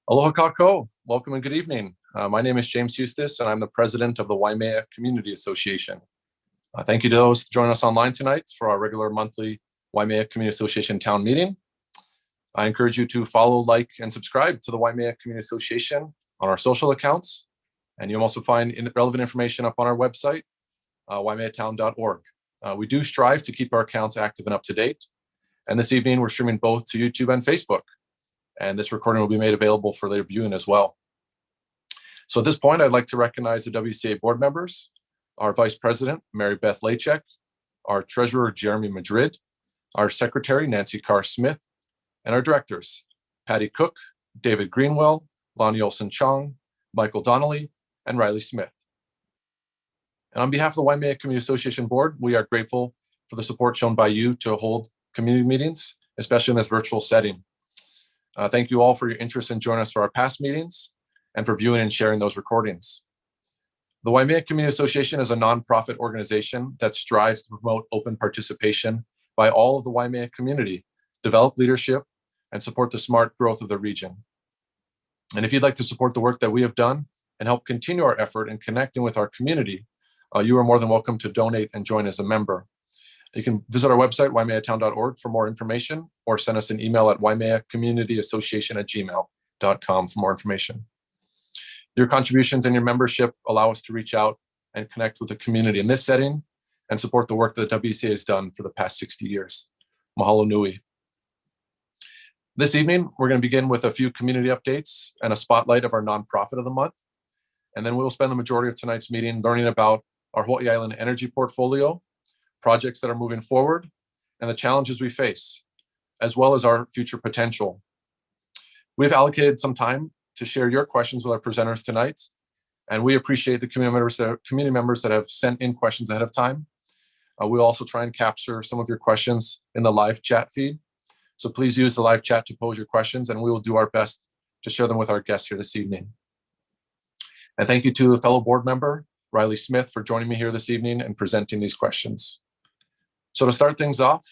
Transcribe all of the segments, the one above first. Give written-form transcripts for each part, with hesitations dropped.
Aloha kako. Welcome and good evening. My name is James Eustace, and I'm the president of the Waimea Community Association. Thank you to those joining us online tonight for our regular monthly Waimea Community Association town meeting. I encourage you to follow, like, and subscribe to the Waimea Community Association on our social accounts. And you'll also find relevant information up on our website, waimeatown.org. We do strive to keep our accounts active and up to date. And this evening, we're streaming both to YouTube and Facebook. And this recording will be made available for later viewing as well. So at this point, I'd like to recognize the WCA board members, our Vice President, Mary Beth Lachek, our Treasurer, Jeremie Madrid, our Secretary, Nancy Carr-Smith, and our directors, Patty Cook, David Greenwell, Lonnie Olson-Chong, Michael Donnelly, and Riley Smith. And on behalf of the Waimea Community Association Board, we are grateful for the support shown by you to hold community meetings, especially in this virtual setting. Thank you all for your interest in joining us for our past meetings and for viewing and sharing those recordings. The Waimea Community Association is a nonprofit organization that strives to promote open participation by all of the Waimea community, develop leadership, and support the smart growth of the region. And if you'd like to support the work that we have done and help continue our effort in connecting with our community, you are more than welcome to donate and join as a member. You can visit our website, waimeatown.org, for more information, or send us an email at waimeacommunityassociation@gmail.com for more information. Your contributions and your membership allow us to reach out and connect with the community in this setting and support the work that the WCA has done for the past 60 years. Mahalo nui. This evening, we're going to begin with a few community updates and a spotlight of our nonprofit of the month. And then we will spend the majority of tonight's meeting learning about our Hawai'i Island energy portfolio, projects that are moving forward, and the challenges we face, as well as our future potential. We've allocated some time to share your questions with our presenters tonight, and we appreciate the community members that have sent in questions ahead of time. We'll also try and capture some of your questions in the live chat feed. So please use the live chat to pose your questions, and we will do our best to share them with our guests here this evening. And thank you to the fellow board member, Riley Smith, for joining me here this evening and presenting these questions. So to start things off,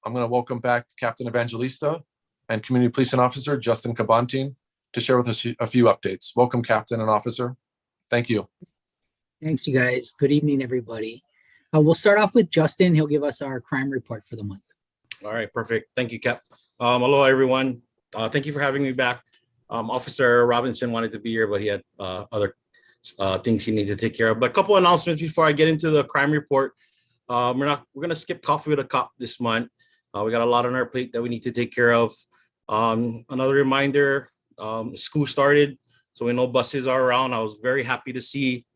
I'm going to welcome back Captain Evangelista and Community Policing Officer Justin Cabanting to share with us a few updates. Welcome, Captain and Officer. Thank you. Thanks, you guys. Good evening, everybody. We'll start off with Justin. He'll give us our crime report for the month. All right, perfect. Thank you, Cap. Hello, everyone. Thank you for having me back. Officer Robinson wanted to be here, but he had other things he needed to take care of. But a couple announcements before I get into the crime report. We're gonna skip coffee with a cop this month. We got a lot on our plate that we need to take care of. Another reminder, school started, so we know buses are around. I was very happy to see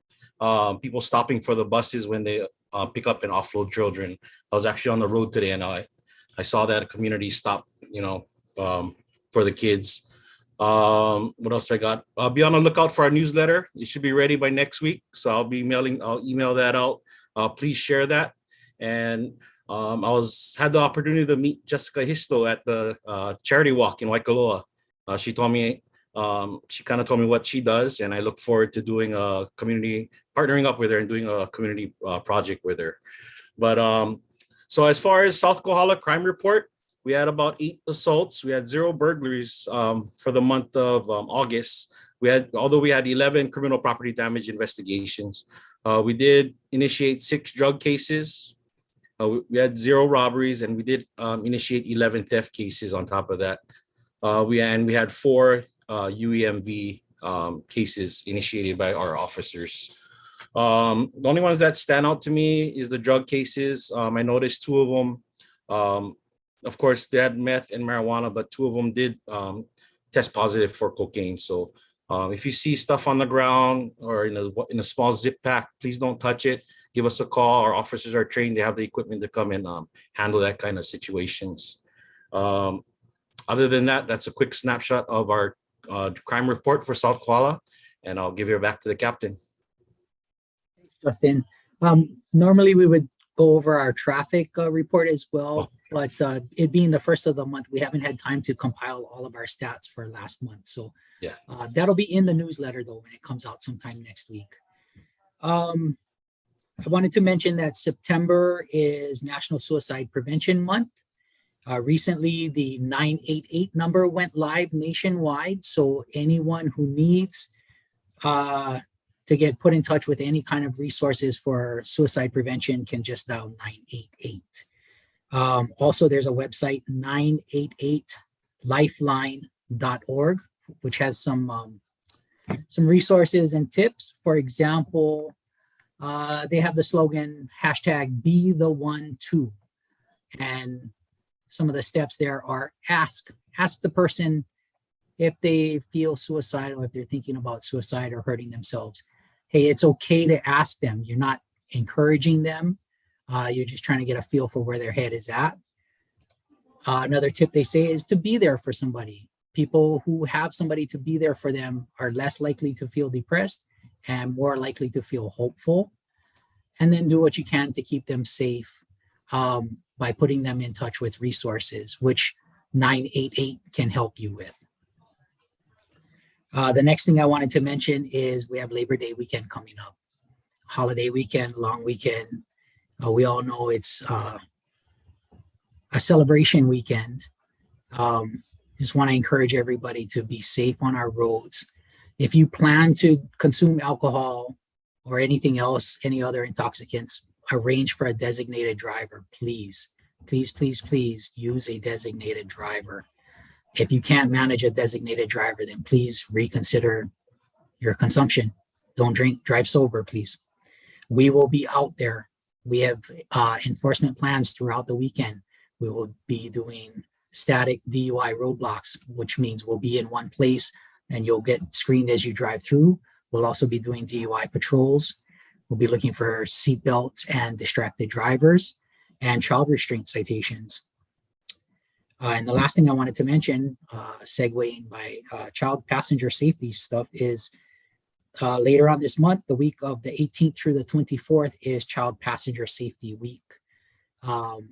people stopping for the buses when they pick up and offload children. I was actually on the road today, and I saw that a community stop, for the kids. What else I got? Be on the lookout for our newsletter. It should be ready by next week, so I'll email that out. Please share that. And I had the opportunity to meet Jessica Histo at the charity walk in Waikoloa. She told me, she kind of told me what she does, and I look forward to doing partnering up with her and doing a community project with her. But so as far as South Kohala crime report, we had about 8 assaults. We had 0 burglaries for the month of August. Although we had 11 criminal property damage investigations. We did initiate 6 drug cases. We had 0 robberies, and we did initiate 11 theft cases on top of that. We had 4 UEMV cases initiated by our officers. The only ones that stand out to me is the drug cases. I noticed 2 of them, of course, they had meth and marijuana, but 2 of them did test positive for cocaine. So if you see stuff on the ground or in a small zip pack, please don't touch it. Give us a call. Our officers are trained. They have the equipment to come and handle that kind of situations. Other than that, that's a quick snapshot of our crime report for South Kohala, and I'll give it back to the captain. Thanks, Justin. Normally we would go over our traffic report as well, but it being the first of the month, we haven't had time to compile all of our stats for last month. So yeah, that'll be in the newsletter though when it comes out sometime next week. I wanted to mention that September is National Suicide Prevention Month. Recently, the 988 number went live nationwide. So anyone who needs to get put in touch with any kind of resources for suicide prevention can just dial 988. Also, there's a website, 988lifeline.org, which has some resources and tips. For example, they have the slogan #BeTheOne2. And some of the steps there are ask the person if they feel suicidal, if they're thinking about suicide or hurting themselves. Hey, it's okay to ask them. You're not encouraging them. You're just trying to get a feel for where their head is at. Another tip they say is to be there for somebody. People who have somebody to be there for them are less likely to feel depressed and more likely to feel hopeful. And then do what you can to keep them safe by putting them in touch with resources, which 988 can help you with. The next thing I wanted to mention is we have Labor Day weekend coming up. Holiday weekend, long weekend. We all know it's a celebration weekend. Just want to encourage everybody to be safe on our roads. If you plan to consume alcohol or anything else, any other intoxicants, arrange for a designated driver, please. Please, please, please use a designated driver. If you can't manage a designated driver, then please reconsider your consumption. Don't drink, drive sober, please. We will be out there. We have enforcement plans throughout the weekend. We will be doing static DUI roadblocks, which means we'll be in one place and you'll get screened as you drive through. We'll also be doing DUI patrols. We'll be looking for seatbelts and distracted drivers and child restraint citations. And the last thing I wanted to mention, segueing by child passenger safety stuff, is later on this month, the week of the 18th through the 24th is Child Passenger Safety Week. A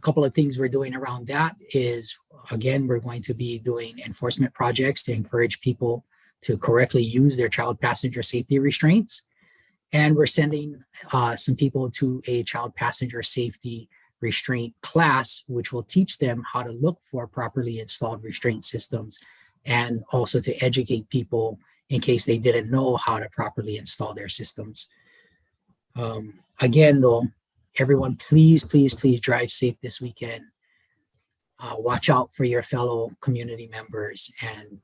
couple of things we're doing around that is, again, we're going to be doing enforcement projects to encourage people to correctly use their child passenger safety restraints. And we're sending some people to a child passenger safety restraint class, which will teach them how to look for properly installed restraint systems and also to educate people in case they didn't know how to properly install their systems. Again, though, everyone, please, please, please drive safe this weekend. Watch out for your fellow community members and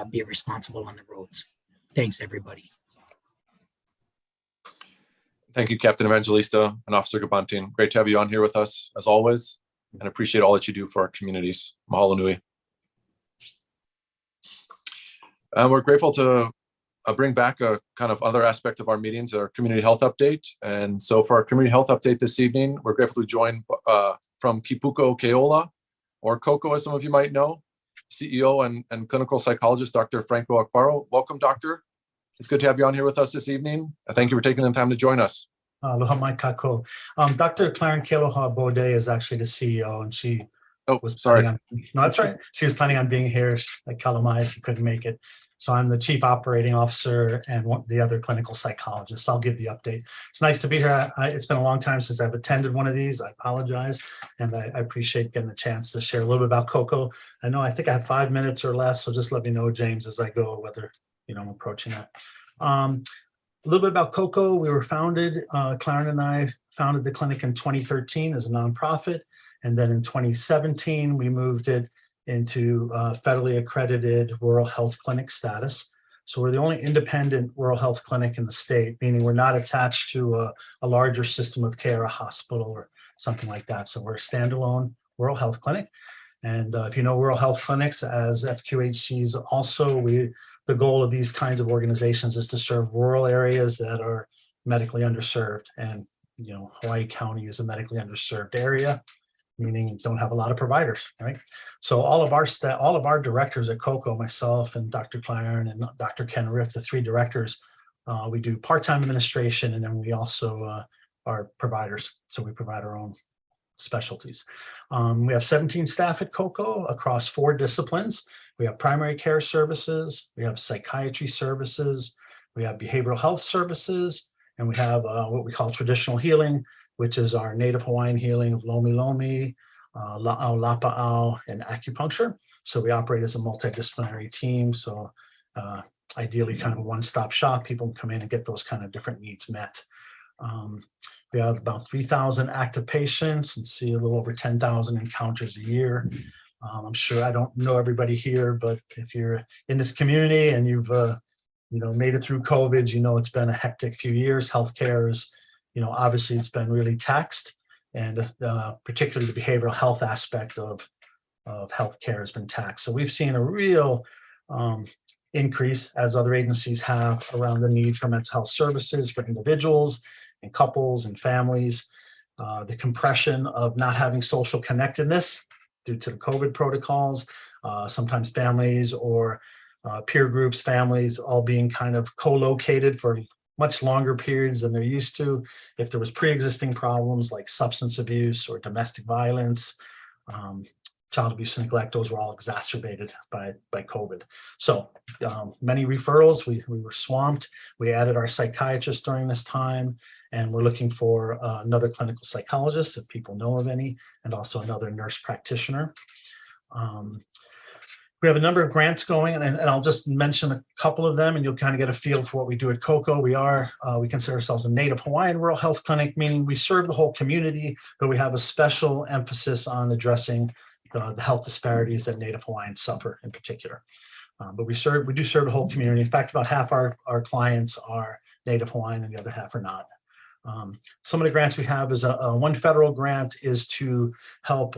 be responsible on the roads. Thanks, everybody. Thank you, Captain Evangelista and Officer Cabanting. Great to have you on here with us, as always, and appreciate all that you do for our communities. Mahalo nui. And we're grateful to bring back a kind of other aspect of our meetings, our community health update. And so for our community health update this evening, we're grateful to join from Kipuka Keola, or Coco, as some of you might know, CEO and clinical psychologist, Dr. Franco Aquaro. Welcome, doctor. It's good to have you on here with us this evening. Thank you for taking the time to join us. Aloha mai kako. Dr. Claren Kealoha Bode is actually the CEO, and she was sorry. No, that's right. She was planning on being here at Kalamai. She couldn't make it. So I'm the chief operating officer and the other clinical psychologist. I'll give the update. It's nice to be here. It's been a long time since I've attended one of these. I apologize. And I appreciate getting the chance to share a little bit about COCO. I think I have 5 minutes or less. So just let me know, James, as I go, whether I'm approaching that. A little bit about COCO. We were founded, Claren and I founded the clinic in 2013 as a nonprofit. And then in 2017, we moved it into federally accredited rural health clinic status. So we're the only independent rural health clinic in the state, meaning we're not attached to a larger system of care, a hospital or something like that. So we're a standalone rural health clinic. And if you know rural health clinics as FQHCs, also the goal of these kinds of organizations is to serve rural areas that are medically underserved. And Hawai'i County is a medically underserved area, meaning don't have a lot of providers, right? So all of our directors at COCO, myself and Dr. Claren and Dr. Ken Riff, the 3 directors, we do part-time administration, and then we also are providers. So we provide our own specialties. We have 17 staff at COCO across 4 disciplines. We have primary care services, we have psychiatry services, we have behavioral health services, and we have what we call traditional healing, which is our native Hawaiian healing of Lomi Lomi, La'au Lapa'au, and acupuncture. So we operate as a multidisciplinary team. So ideally kind of a one-stop shop. People can come in and get those kind of different needs met. We have about 3,000 active patients and see a little over 10,000 encounters a year. I'm sure I don't know everybody here, but if you're in this community and you've made it through COVID, it's been a hectic few years. Healthcare is, obviously it's been really taxed, and particularly the behavioral health aspect of healthcare has been taxed. So we've seen a real increase, as other agencies have, around the need for mental health services for individuals and couples and families. The compression of not having social connectedness due to the COVID protocols, sometimes families or peer groups, families all being kind of co-located for much longer periods than they're used to. If there was pre-existing problems like substance abuse or domestic violence, child abuse and neglect, those were all exacerbated by COVID. So many referrals, we were swamped. We added our psychiatrist during this time, and we're looking for another clinical psychologist if people know of any, and also another nurse practitioner. We have a number of grants going, and I'll just mention a couple of them, and you'll kind of get a feel for what we do at HELCO. We consider ourselves a Native Hawaiian rural health clinic, meaning we serve the whole community, but we have a special emphasis on addressing the health disparities that Native Hawaiians suffer in particular. But we do serve the whole community. In fact, about half our clients are Native Hawaiian and the other half are not. Some of the grants we have is one federal grant is to help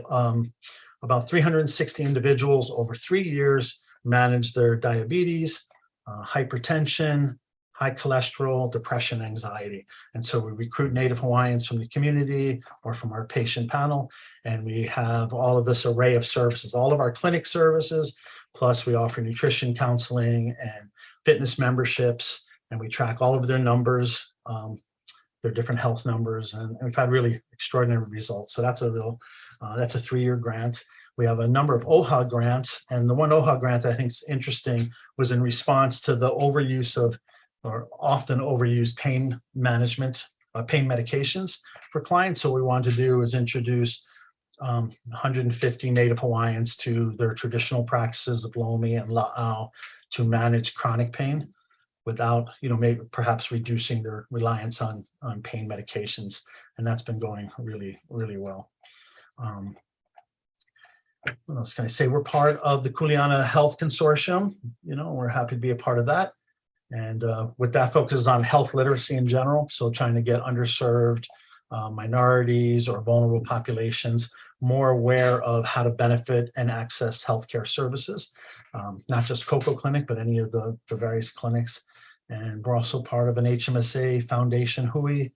about 360 individuals over 3 years manage their diabetes, hypertension, high cholesterol, depression, anxiety. And so we recruit Native Hawaiians from the community or from our patient panel, and we have all of this array of services, all of our clinic services, plus we offer nutrition counseling and fitness memberships, and we track all of their numbers, their different health numbers, and we've had really extraordinary results. So that's that's a 3-year grant. We have a number of OHA grants, and the one OHA grant that I think is interesting was in response to the overuse of, or often overused pain management, pain medications for clients. So what we wanted to do is introduce 150 Native Hawaiians to their traditional practices of lomi and la'au to manage chronic pain without, maybe perhaps reducing their reliance on pain medications. And that's been going really, really well. What else can I say? We're part of the Kuleana Health Consortium. We're happy to be a part of that. And with that focuses on health literacy in general. So trying to get underserved minorities or vulnerable populations more aware of how to benefit and access healthcare services, not just COCO Clinic, but any of the various clinics. And we're also part of an HMSA Foundation Hui,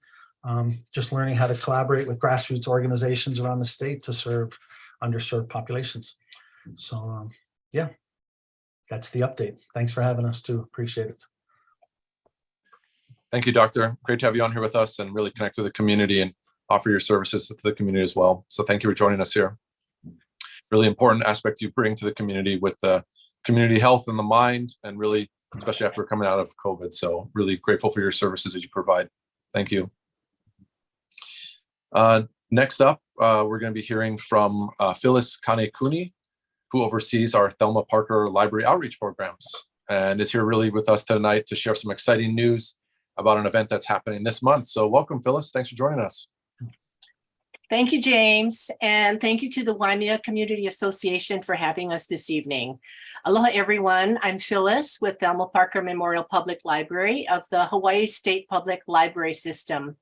just learning how to collaborate with grassroots organizations around the state to serve underserved populations. So yeah, that's the update. Thanks for having us too. Appreciate it. Thank you, Doctor. Great to have you on here with us and really connect with the community and offer your services to the community as well. So thank you for joining us here. Really important aspect you bring to the community with the community health in the mind, and really, especially after coming out of COVID. So really grateful for your services that you provide. Thank you. Next up, we're going to be hearing from Phyllis Kanekuni, who oversees our Thelma Parker Library Outreach Programs and is here really with us tonight to share some exciting news about an event that's happening this month. So welcome, Phyllis. Thanks for joining us. Thank you, James, and thank you to the Waimea Community Association for having us this evening. Aloha, everyone. I'm Phyllis with Thelma Parker Memorial Public Library of the Hawaii State Public Library System.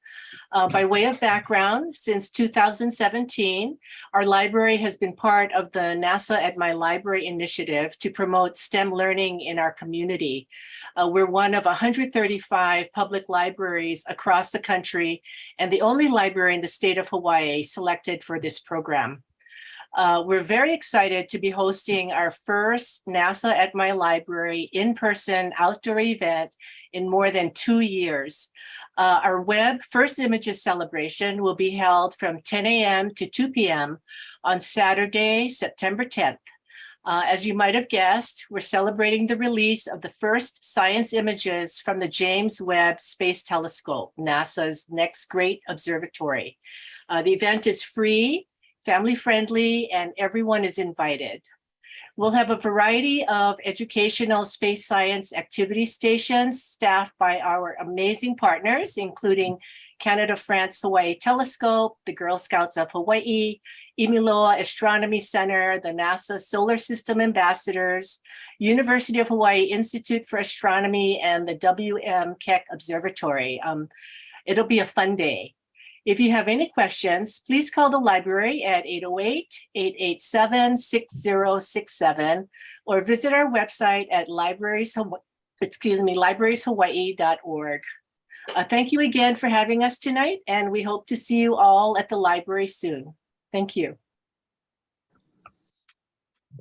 By way of background, since 2017, our library has been part of the NASA at My Library initiative to promote STEM learning in our community. We're one of 135 public libraries across the country and the only library in the state of Hawaii selected for this program. We're very excited to be hosting our first NASA at My Library in-person outdoor event in more than 2 years. Our web First Images celebration will be held from 10 a.m. to 2 p.m. on Saturday, September 10th. As you might have guessed, we're celebrating the release of the first science images from the James Webb Space Telescope, NASA's next great observatory. The event is free family friendly, and everyone is invited. We'll have a variety of educational space science activity stations staffed by our amazing partners, including Canada France Hawaii Telescope, the Girl Scouts of Hawaii, Imiloa Astronomy Center, the NASA Solar System Ambassadors, University of Hawaii Institute for Astronomy, and the WM Keck Observatory. It'll be a fun day. If you have any questions, please call the library at 808-887-6067 or visit our website at librarieshawaii.org. Thank you again for having us tonight, and we hope to see you all at the library soon. Thank you.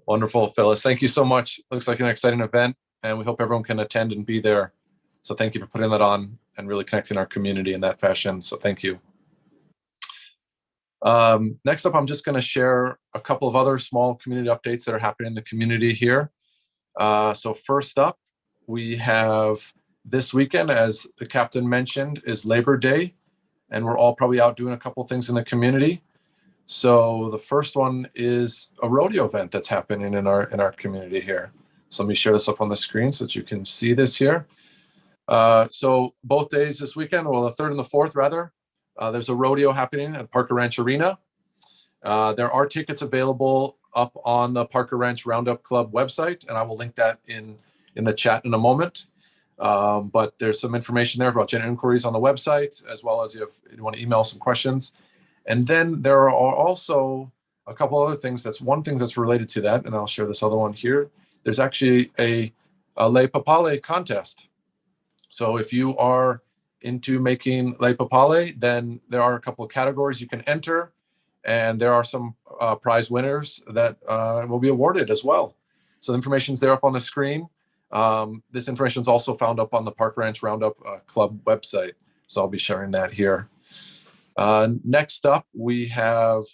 Wonderful, Phyllis. Thank you so much. Looks like an exciting event, and we hope everyone can attend and be there. So thank you for putting that on and really connecting our community in that fashion. So thank you. Next up, I'm just going to share a couple of other small community updates that are happening in the community here. So first up, we have this weekend, as the captain mentioned, is Labor Day, and we're all probably out doing a couple of things in the community. So the first one is a rodeo event that's happening in our community here. So let me share this up on the screen so that you can see this here. So both days this weekend, well, the 3rd and the 4th rather, there's a rodeo happening at Parker Ranch Arena. There are tickets available up on the Parker Ranch Roundup Club website, and I will link that in the chat in a moment. But there's some information there about general inquiries on the website, as well as if you want to email some questions. And then there are also a couple other things. That's one thing that's related to that, and I'll share this other one here. There's actually a lei papale contest. So if you are into making lei papale, then there are a couple of categories you can enter, and there are some prize winners that will be awarded as well. So the information's there up on the screen. This information is also found up on the Park Ranch Roundup Club website. So I'll be sharing that here. Next up, we have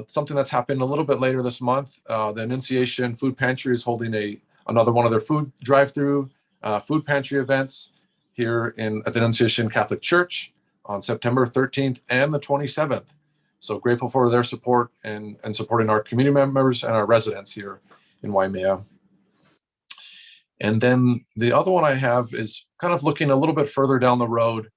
something that's happened a little bit later this month. The Annunciation Food Pantry is holding another one of their food drive-through food pantry events here at the Annunciation Catholic Church on September 13th and the 27th. So grateful for their support and supporting our community members and our residents here in Waimea. And then the other one I have is kind of looking a little bit further down the road,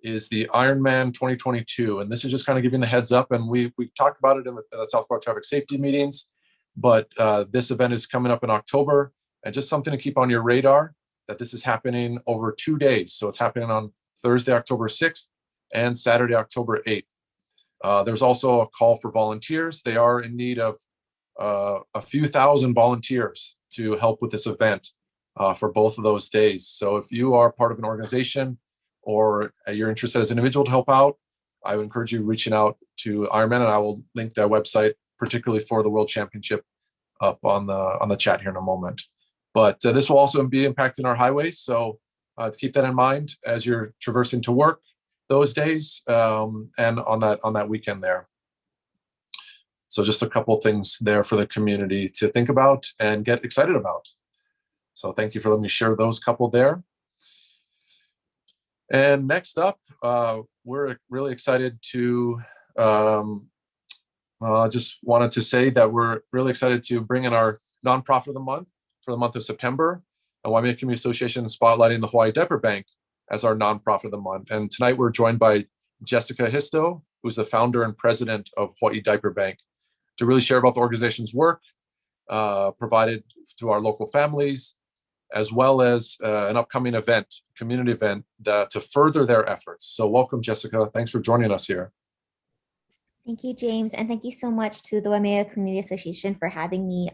is the Ironman 2022. And this is just kind of giving the heads up. And we talked about it in the South Park traffic safety meetings, but this event is coming up in October, and just something to keep on your radar that this is happening over 2 days. So it's happening on Thursday, October 6th and Saturday, October 8th. There's also a call for volunteers. They are in need of a few thousand volunteers to help with this event for both of those days. So if you are part of an organization or you're interested as an individual to help out, I would encourage you reaching out to Ironman, and I will link their website, particularly for the World Championship, up on the chat here in a moment. But this will also be impacting our highways, so to keep that in mind as you're traversing to work those days and on that weekend there. So just a couple things there for the community to think about and get excited about. So thank you for letting me share those couple there. And next up, we're really excited to, just wanted to say that we're really excited to bring in our nonprofit of the month for the month of September. And Waimea Community Association spotlighting the Hawaii Diaper Bank as our nonprofit of the month. And tonight we're joined by Jessica Histo, who's the founder and president of Hawaii Diaper Bank, to really share about the organization's work provided to our local families, as well as an upcoming event, community event, to further their efforts. So welcome, Jessica. Thanks for joining us here. Thank you, James. And thank you so much to the Waimea Community Association for having me.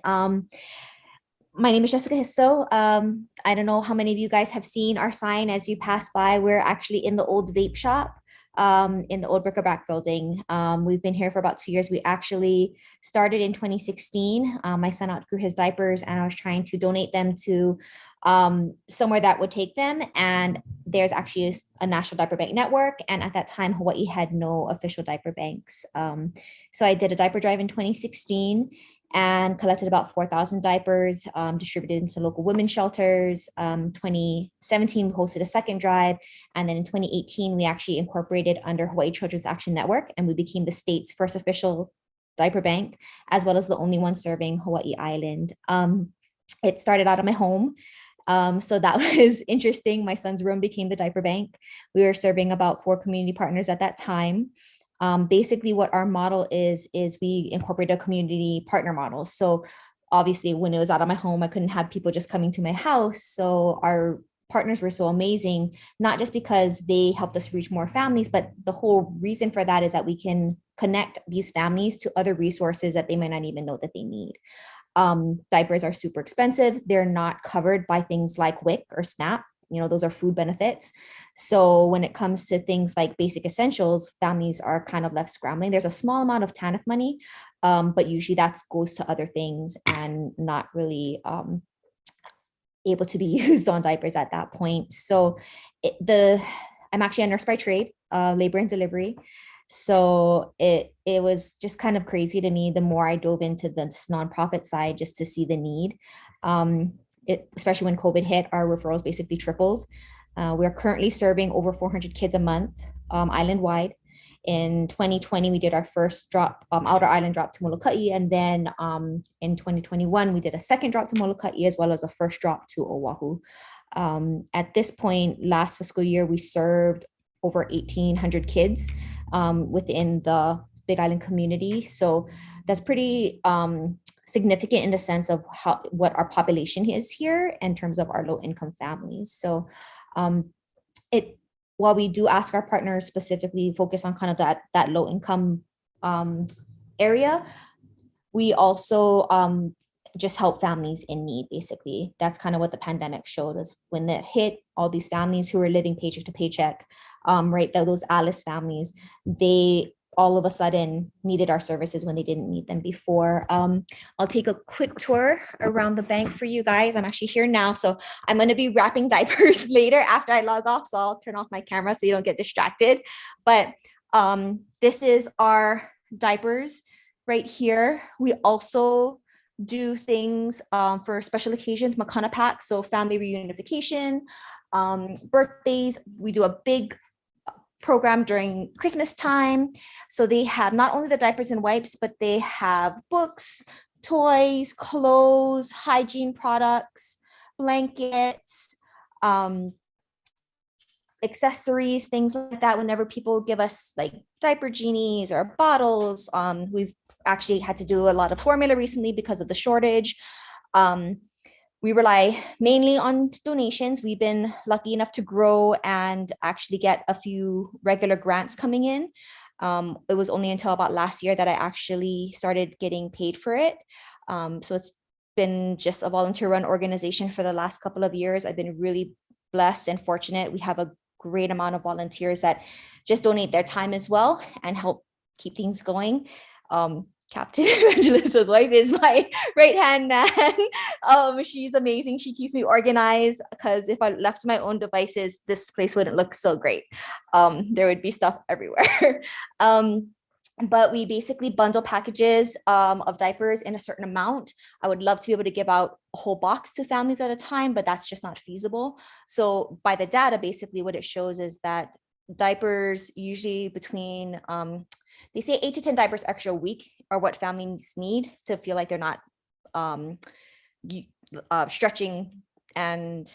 My name is Jessica Histo. I don't know how many of you guys have seen our sign as you pass by. We're actually in the old vape shop in the old bric-a-brac building. We've been here for about 2 years. We actually started in 2016. My son outgrew his diapers, and I was trying to donate them to somewhere that would take them. And there's actually a national diaper bank network. And at that time, Hawaii had no official diaper banks. So I did a diaper drive in 2016. and collected about 4,000 diapers, distributed into local women's shelters. 2017, we hosted a second drive. And then in 2018, we actually incorporated under Hawaii Children's Action Network, and we became the state's first official diaper bank, as well as the only one serving Hawai'i Island. It started out of my home. So that was interesting. My son's room became the diaper bank. We were serving about 4 community partners at that time. Basically what our model is we incorporate a community partner model. So obviously when it was out of my home, I couldn't have people just coming to my house. So our partners were so amazing, not just because they helped us reach more families, but the whole reason for that is that we can connect these families to other resources that they might not even know that they need. Diapers are super expensive. They're not covered by things like WIC or SNAP. Those are food benefits. So when it comes to things like basic essentials, families are kind of left scrambling. There's a small amount of TANF money, but usually that goes to other things and not really able to be used on diapers at that point. So I'm actually a nurse by trade, labor and delivery. So it was just kind of crazy to me the more I dove into this nonprofit side just to see the need. Especially when COVID hit, our referrals basically tripled. We're currently serving over 400 kids a month, island-wide. In 2020, we did our first drop, outer island drop to Molokai, and then in 2021, we did a second drop to Molokai as well as a first drop to Oahu. At this point, last fiscal year, we served over 1,800 kids within the Big Island community. So that's pretty significant in the sense of what our population is here in terms of our low-income families. So while we do ask our partners specifically focus on kind of that low-income area, we also just help families in need, basically. That's kind of what the pandemic showed us. When it hit, all these families who were living paycheck to paycheck, right, those Alice families, they all of a sudden needed our services when they didn't need them before. I'll take a quick tour around the bank for you guys. I'm actually here now, so I'm going to be wrapping diapers later after I log off, so I'll turn off my camera so you don't get distracted. But this is our diapers right here. We also do things for special occasions, makana packs, so family reunification, birthdays. We do a big program during Christmas time. So they have not only the diapers and wipes, but they have books, toys, clothes, hygiene products, blankets, accessories, things like that. Whenever people give us like diaper genies or bottles, we've actually had to do a lot of formula recently because of the shortage. We rely mainly on donations. We've been lucky enough to grow and actually get a few regular grants coming in. It was only until about last year that I actually started getting paid for it. So it's been just a volunteer-run organization for the last couple of years. I've been really blessed and fortunate. We have a great amount of volunteers that just donate their time as well and help keep things going. Captain Evangelista's wife is my right-hand man. She's amazing. She keeps me organized because if I left my own devices, this place wouldn't look so great. There would be stuff everywhere. But we basically bundle packages of diapers in a certain amount. I would love to be able to give out a whole box to families at a time, but that's just not feasible. So by the data, basically what it shows is that diapers usually between they say 8 to 10 diapers extra a week are what families need to feel like they're not stretching and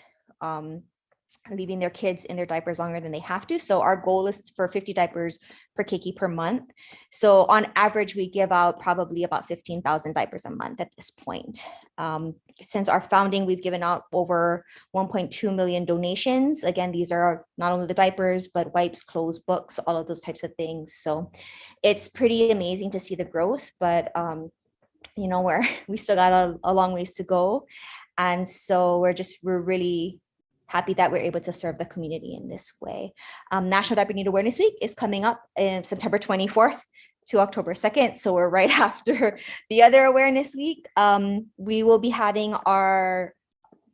leaving their kids in their diapers longer than they have to. So our goal is for 50 diapers per keiki per month. So on average, we give out probably about 15,000 diapers a month at this point. Since our founding, we've given out over 1.2 million donations. Again, these are not only the diapers, but wipes, clothes, books, all of those types of things. So it's pretty amazing to see the growth, but you know, we still got a long ways to go. And so we're really happy that we're able to serve the community in this way. National Diaper Need Awareness Week is coming up in September 24th to October 2nd. So we're right after the other awareness week. We will be having our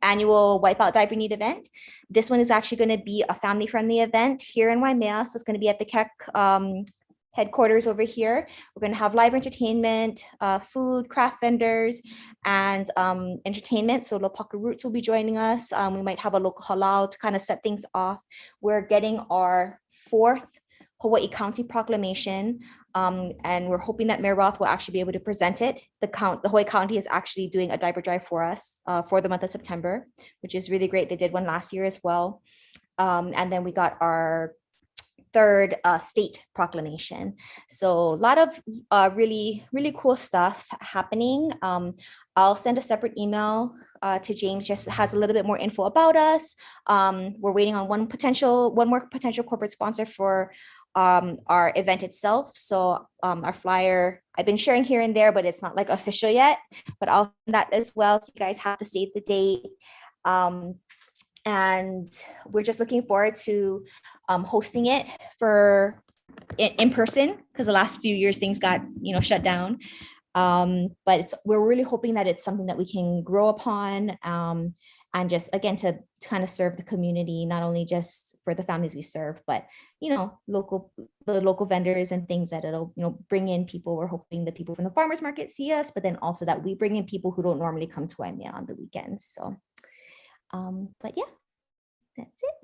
annual Wipeout Diaper Need event. This one is actually going to be a family-friendly event here in Waimea. So it's going to be at the Keck headquarters over here. We're going to have live entertainment, food, craft vendors, and entertainment. So Lopaka Roots will be joining us. We might have a local halal to kind of set things off. We're getting our 4th Hawaii County proclamation, and we're hoping that Mayor Roth will actually be able to present it. The Hawaii County is actually doing a diaper drive for us for the month of September, which is really great. They did one last year as well. And then we got our 3rd state proclamation. So a lot of really cool stuff happening. I'll send a separate email to James, just has a little bit more info about us. We're waiting on one more potential corporate sponsor for our event itself. So our flyer, I've been sharing here and there, but it's not like official yet, but I'll send that as well. So you guys have to save the date. And we're just looking forward to hosting it in person, because the last few years things got shut down. But we're really hoping that it's something that we can grow upon, and just again to kind of serve the community, not only just for the families we serve, but the local vendors and things that it'll bring in people. We're hoping the people from the farmers market see us, but then also that we bring in people who don't normally come to Waimea on the weekends. So but yeah, that's it.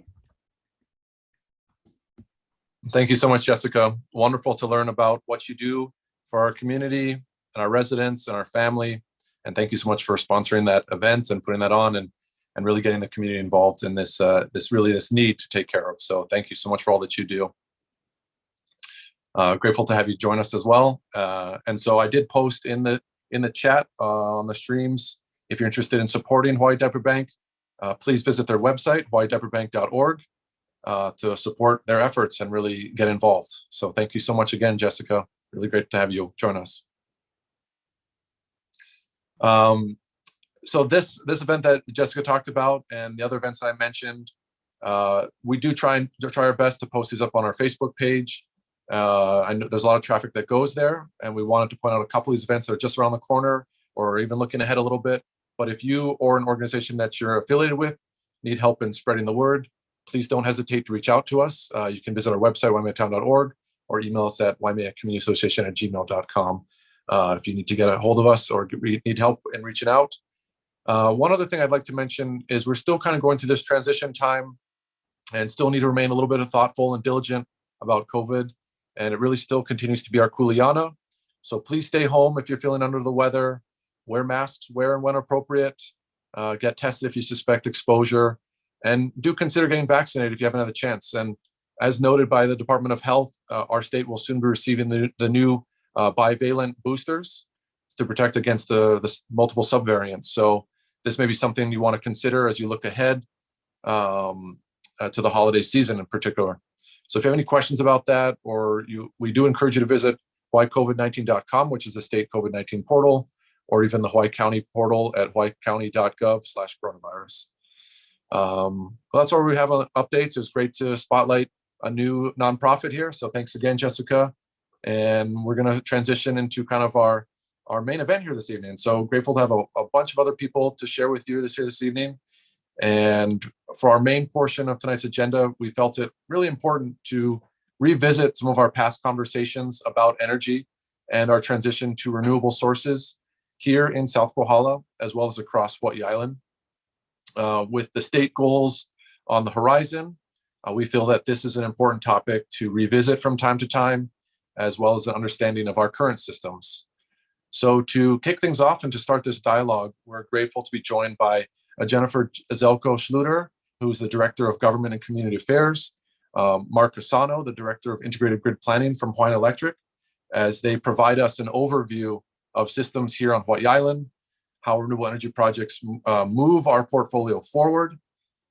Thank you so much, Jessica. Wonderful to learn about what you do for our community and our residents and our family. And thank you so much for sponsoring that event and putting that on and really getting the community involved in this need to take care of. So thank you so much for all that you do. Grateful to have you join us as well. And so I did post in the chat on the streams, if you're interested in supporting Hawaii Diaper Bank, please visit their website, hawaiidiaperbank.org, to support their efforts and really get involved. So thank you so much again, Jessica. Really great to have you join us. So this event that Jessica talked about and the other events that I mentioned, we do try our best to post these up on our Facebook page. I know there's a lot of traffic that goes there, and we wanted to point out a couple of these events that are just around the corner or even looking ahead a little bit. But if you or an organization that you're affiliated with need help in spreading the word, please don't hesitate to reach out to us. You can visit our website, waimeatown.org, or email us at waimeacommunityassociation@gmail.com if you need to get a hold of us or need help in reaching out. One other thing I'd like to mention is we're still kind of going through this transition time and still need to remain a little bit thoughtful and diligent about COVID. And it really still continues to be our kuleana. So please stay home if you're feeling under the weather. Wear masks where and when appropriate. Get tested if you suspect exposure. And do consider getting vaccinated if you haven't had the chance. And as noted by the Department of Health, our state will soon be receiving the new bivalent boosters to protect against the multiple subvariants. So this may be something you want to consider as you look ahead to the holiday season in particular. So if you have any questions about that, or we do encourage you to visit hawaiicovid19.com, which is the state COVID-19 portal, or even the Hawaii County portal at hawaiicounty.gov/coronavirus. Well, that's all we have on updates. It was great to spotlight a new nonprofit here. So thanks again, Jessica. And we're going to transition into kind of our main event here this evening. So grateful to have a bunch of other people to share with you this evening. And for our main portion of tonight's agenda, we felt it really important to revisit some of our past conversations about energy and our transition to renewable sources here in South Kohala, as well as across Hawai'i Island. With the state goals on the horizon, we feel that this is an important topic to revisit from time to time, as well as an understanding of our current systems. So to kick things off and to start this dialogue, we're grateful to be joined by Jennifer Zelko-Schlueter, who's the Director of Government and Community Affairs, Marc, the Director of Integrated Grid Planning from Hawaiian Electric, as they provide us an overview of systems here on Hawai'i Island, how renewable energy projects move our portfolio forward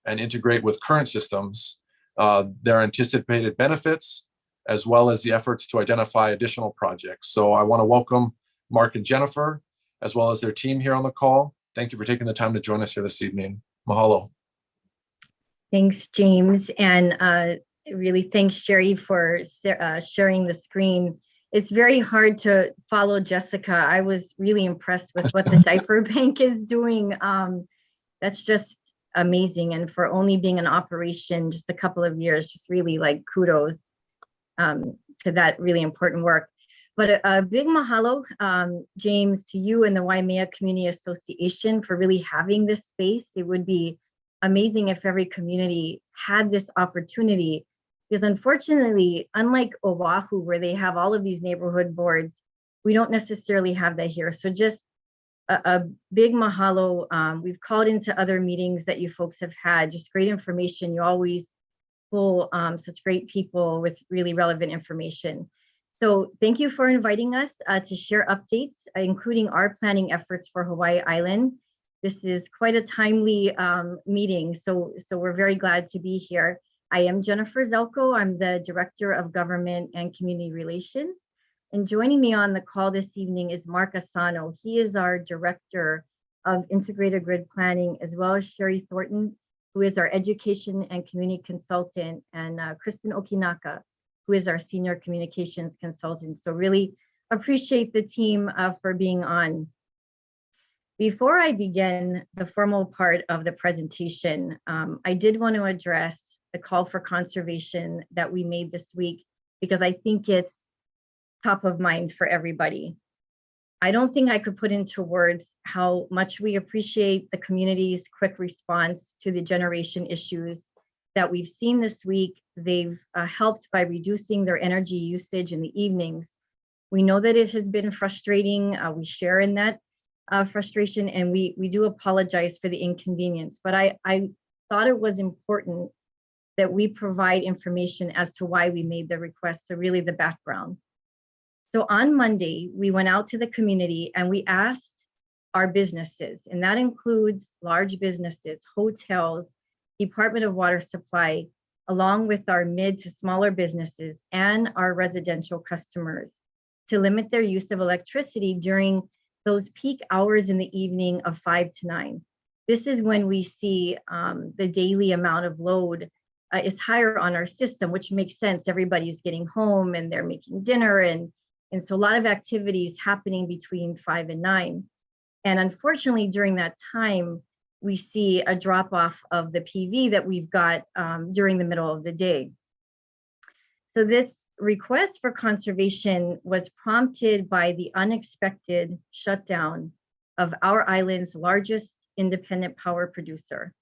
and integrate with current systems, their anticipated benefits, as well as the efforts to identify additional projects. So I want to welcome Marc and Jennifer, as well as their team here on the call. Thank you for taking the time to join us here this evening. Mahalo. Thanks, James. And really thanks, Sherry, for sharing the screen. It's very hard to follow Jessica. I was really impressed with what the diaper bank is doing. That's just amazing. And for only being in operation just a couple of years, just really like kudos. to that really important work. But a big mahalo, James, to you and the Waimea Community Association for really having this space. It would be amazing if every community had this opportunity, because unfortunately, unlike Oahu, where they have all of these neighborhood boards, we don't necessarily have that here. So just a big mahalo. We've called into other meetings that you folks have had, just great information. You always pull such great people with really relevant information. So thank you for inviting us to share updates, including our planning efforts for Hawai'i Island. This is quite a timely meeting, so we're very glad to be here. I am Jennifer Zelko. I'm the Director of Government and Community Relations. And joining me on the call this evening is Marc Asano. He is our Director of Integrated Grid Planning, as well as Sherry Thornton, who is our Education and Community Consultant, and Kirstin Okinaka, who is our Senior Communications Consultant. So really appreciate the team for being on. Before I begin the formal part of the presentation, I did want to address the call for conservation that we made this week, because I think it's top of mind for everybody. I don't think I could put into words how much we appreciate the community's quick response to the generation issues that we've seen this week. They've helped by reducing their energy usage in the evenings. We know that it has been frustrating. We share in that frustration, and we do apologize for the inconvenience. But I thought it was important that we provide information as to why we made the request, so really the background. So on Monday, we went out to the community and we asked our businesses, and that includes large businesses, hotels, Department of Water Supply, along with our mid to smaller businesses and our residential customers, to limit their use of electricity during those peak hours in the evening of 5 to 9. This is when we see the daily amount of load is higher on our system, which makes sense. Everybody's getting home and they're making dinner, and so a lot of activities happening between 5 and 9. And unfortunately, during that time, we see a drop off of the PV that we've got during the middle of the day. So this request for conservation was prompted by the unexpected shutdown of our island's largest independent power producer,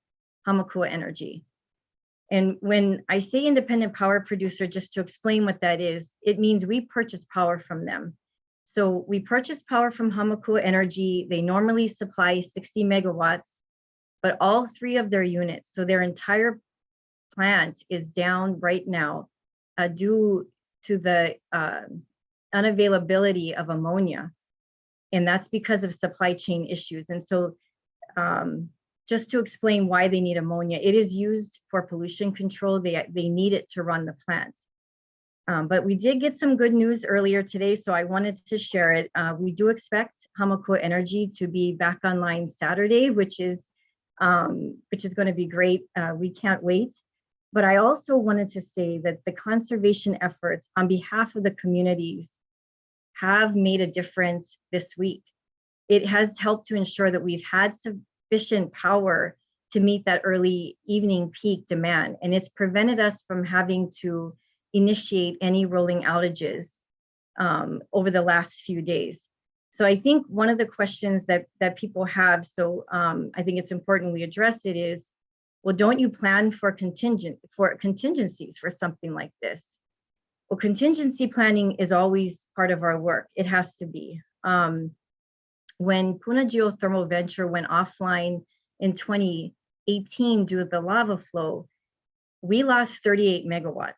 Hamakua Energy. And when I say independent power producer, just to explain what that is, it means we purchase power from them. So we purchase power from Hamakua Energy. They normally supply 60 megawatts, but all 3 of their units, so their entire plant is down right now due to the unavailability of ammonia. And that's because of supply chain issues. And so just to explain why they need ammonia, it is used for pollution control. They need it to run the plant. But we did get some good news earlier today, so I wanted to share it. We do expect Hamakua Energy to be back online Saturday, which is going to be great. We can't wait. But I also wanted to say that the conservation efforts on behalf of the communities have made a difference this week. It has helped to ensure that we've had sufficient power to meet that early evening peak demand, and it's prevented us from having to initiate any rolling outages over the last few days. So I think one of the questions that people have, so I think it's important we address it, is, well, don't you plan for contingencies for something like this? Well, contingency planning is always part of our work. It has to be. When Puna Geothermal Venture went offline in 2018 due to the lava flow, we lost 38 megawatts.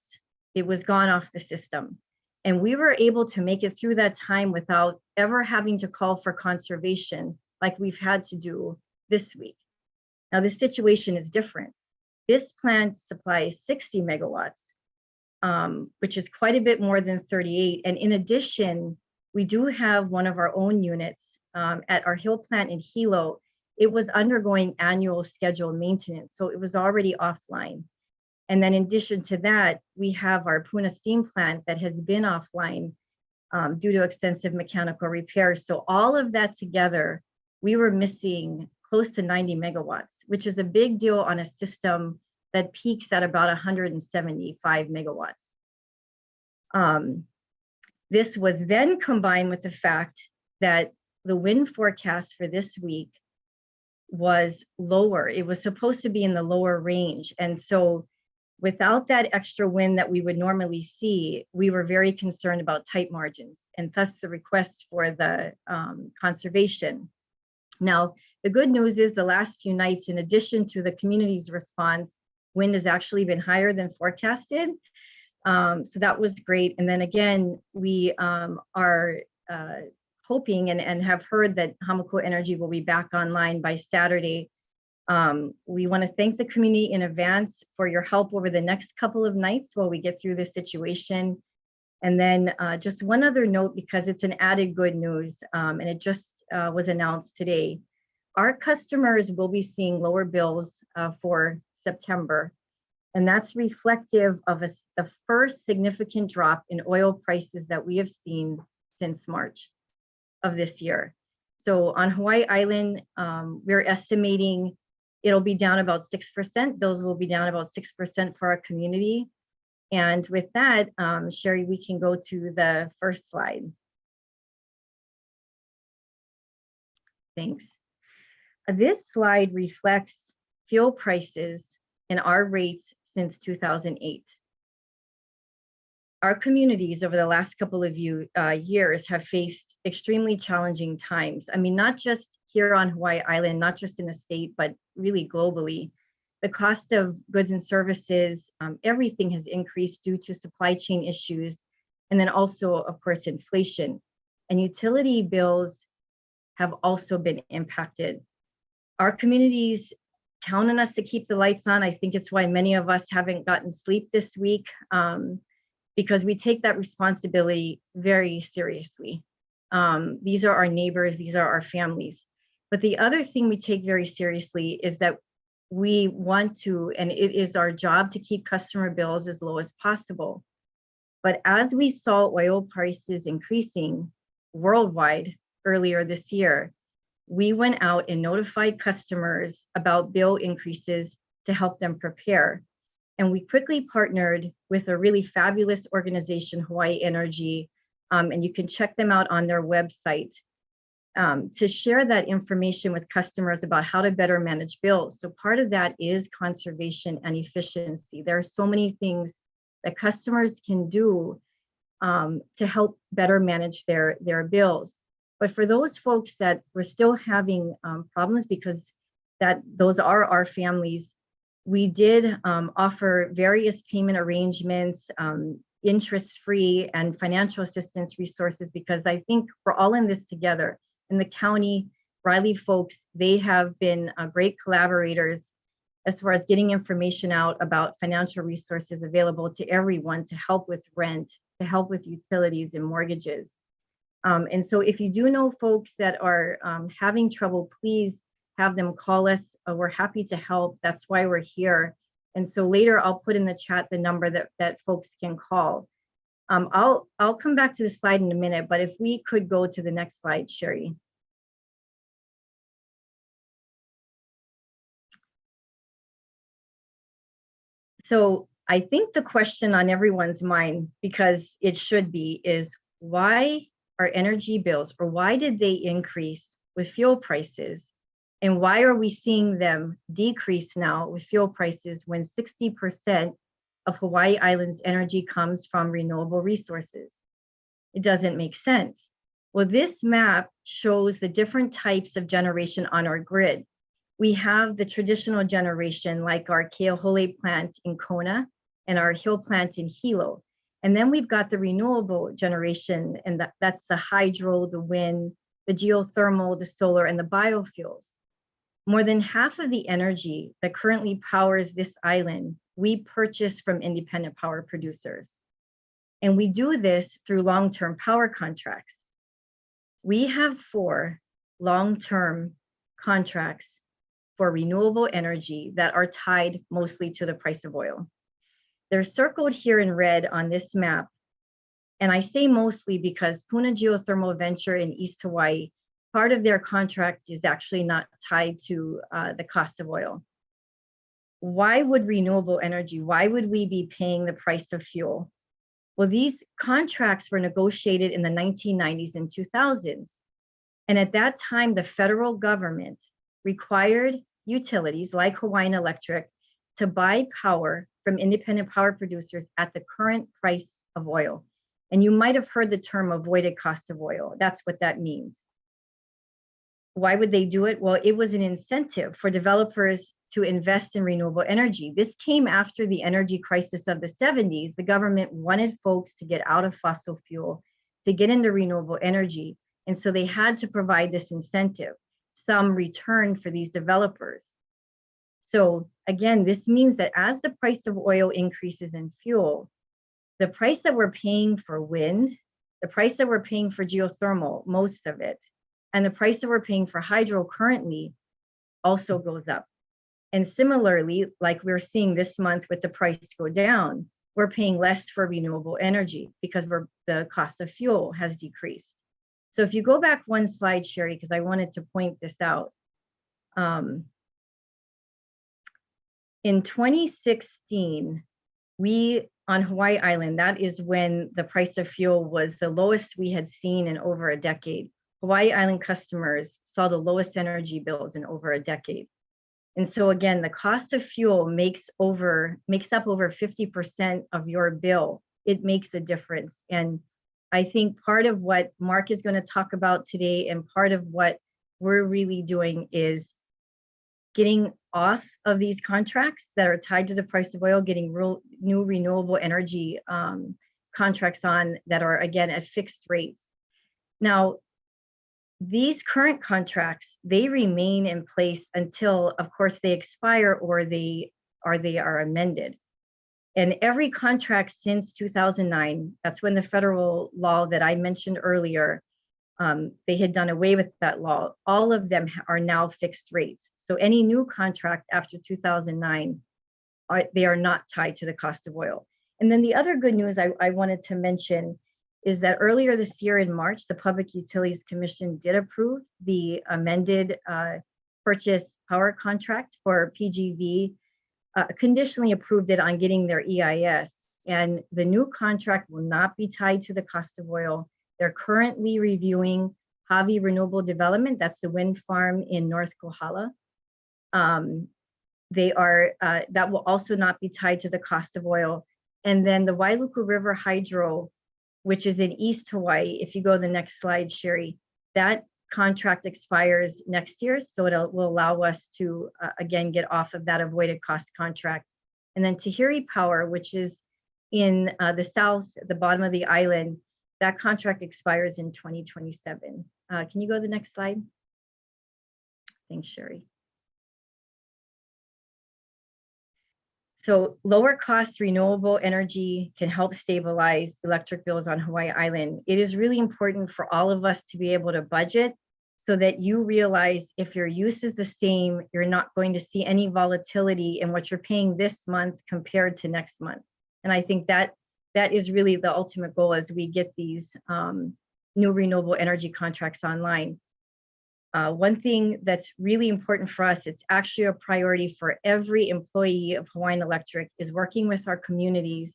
It was gone off the system. And we were able to make it through that time without ever having to call for conservation like we've had to do this week. Now, this situation is different. This plant supplies 60 megawatts, which is quite a bit more than 38. And in addition, we do have one of our own units at our Hill plant in Hilo. It was undergoing annual scheduled maintenance, so it was already offline. And then in addition to that, we have our Puna steam plant that has been offline due to extensive mechanical repairs. So all of that together, we were missing close to 90 megawatts, which is a big deal on a system that peaks at about 175 megawatts. This was then combined with the fact that the wind forecast for this week was lower. It was supposed to be in the lower range. And so without that extra wind that we would normally see, we were very concerned about tight margins, and thus the request for the conservation. Now, the good news is the last few nights, in addition to the community's response, wind has actually been higher than forecasted. So that was great. And then again, we are hoping and have heard that Hamakua Energy will be back online by Saturday. We want to thank the community in advance for your help over the next couple of nights while we get through this situation. And then just one other note, because it's an added good news, and it just was announced today. Our customers will be seeing lower bills for September. And that's reflective of the first significant drop in oil prices that we have seen since March of this year. So on Hawai'i Island, we're estimating it'll be down about 6%. Bills will be down about 6% for our community. And with that, Sherry, we can go to the first slide. Thanks. This slide reflects fuel prices and our rates since 2008. Our communities over the last couple of years have faced extremely challenging times. I mean, not just here on Hawai'i Island, not just in the state, but really globally. The cost of goods and services, everything has increased due to supply chain issues, and then also, of course, inflation. And utility bills have also been impacted. Our communities count on us to keep the lights on. I think it's why many of us haven't gotten sleep this week, because we take that responsibility very seriously. These are our neighbors, these are our families. But the other thing we take very seriously is that we want to, and it is our job to keep customer bills as low as possible. But as we saw oil prices increasing worldwide earlier this year, we went out and notified customers about bill increases to help them prepare. And we quickly partnered with a really fabulous organization, Hawaiian Energy, and you can check them out on their website, to share that information with customers about how to better manage bills. So part of that is conservation and efficiency. There are so many things that customers can do to help better manage their bills. But for those folks that were still having problems, because those are our families, we did offer various payment arrangements, interest-free and financial assistance resources, because I think we're all in this together. In the county, Riley folks, they have been great collaborators as far as getting information out about financial resources available to everyone to help with rent, to help with utilities and mortgages. And so if you do know folks that are having trouble, please have them call us. We're happy to help. That's why we're here. And so later I'll put in the chat the number that folks can call. I'll come back to the slide in a minute, but if we could go to the next slide, Sherry. So I think the question on everyone's mind, because it should be, is why are energy bills, or why did they increase with fuel prices? And why are we seeing them decrease now with fuel prices when 60% of Hawai'i Island's energy comes from renewable resources? It doesn't make sense. Well, this map shows the different types of generation on our grid. We have the traditional generation, like our Keohole plant in Kona and our Hill plant in Hilo. And then we've got the renewable generation, and that's the hydro, the wind, the geothermal, the solar, and the biofuels. More than half of the energy that currently powers this island, we purchase from independent power producers. And we do this through long-term power contracts. We have 4 long-term contracts for renewable energy that are tied mostly to the price of oil. They're circled here in red on this map. And I say mostly because Puna Geothermal Venture in East Hawaii, part of their contract is actually not tied to the cost of oil. Why would renewable energy, why would we be paying the price of fuel Well, these contracts were negotiated in the 1990s and 2000s. And at that time, the federal government required utilities like Hawaiian Electric to buy power from independent power producers at the current price of oil. And you might have heard the term avoided cost of oil. That's what that means. Why would they do it? Well, it was an incentive for developers to invest in renewable energy. This came after the energy crisis of the 70s. The government wanted folks to get out of fossil fuel, to get into renewable energy. And so they had to provide this incentive, some return for these developers. So again, this means that as the price of oil increases in fuel, the price that we're paying for wind, the price that we're paying for geothermal, most of it, and the price that we're paying for hydro currently also goes up. And similarly, like we're seeing this month with the price go down, we're paying less for renewable energy because the cost of fuel has decreased. So if you go back one slide, Sherry, because I wanted to point this out. In 2016, we on Hawai'i Island, that is when the price of fuel was the lowest we had seen in over a decade. Hawai'i Island customers saw the lowest energy bills in over a decade. And so again, the cost of fuel makes up over 50% of your bill. It makes a difference. And I think part of what Marc is going to talk about today and part of what we're really doing is getting off of these contracts that are tied to the price of oil, getting new renewable energy contracts on that are, again, at fixed rates. Now, these current contracts, they remain in place until, of course, they expire or they are amended. And every contract since 2009, that's when the federal law that I mentioned earlier, they had done away with that law. All of them are now fixed rates. So any new contract after 2009, they are not tied to the cost of oil. And then the other good news I wanted to mention is that earlier this year in March, the Public Utilities Commission did approve the amended purchase power contract for PGV, conditionally approved it on getting their EIS. And the new contract will not be tied to the cost of oil. They're currently reviewing Hawi Renewable Development, that's the wind farm in North Kohala. That will also not be tied to the cost of oil. And then the Wailuku River Hydro, which is in East Hawaii, if you go to the next slide, Sherry, that contract expires next year. So it will allow us to, again, get off of that avoided cost contract. And then Tahiri Power, which is in the south, at the bottom of the island, that contract expires in 2027. Can you go to the next slide? Thanks, Sherry. So lower cost renewable energy can help stabilize electric bills on Hawai'i Island. It is really important for all of us to be able to budget so that you realize if your use is the same, you're not going to see any volatility in what you're paying this month compared to next month. And I think that is really the ultimate goal as we get these new renewable energy contracts online. One thing that's really important for us, it's actually a priority for every employee of Hawaiian Electric, is working with our communities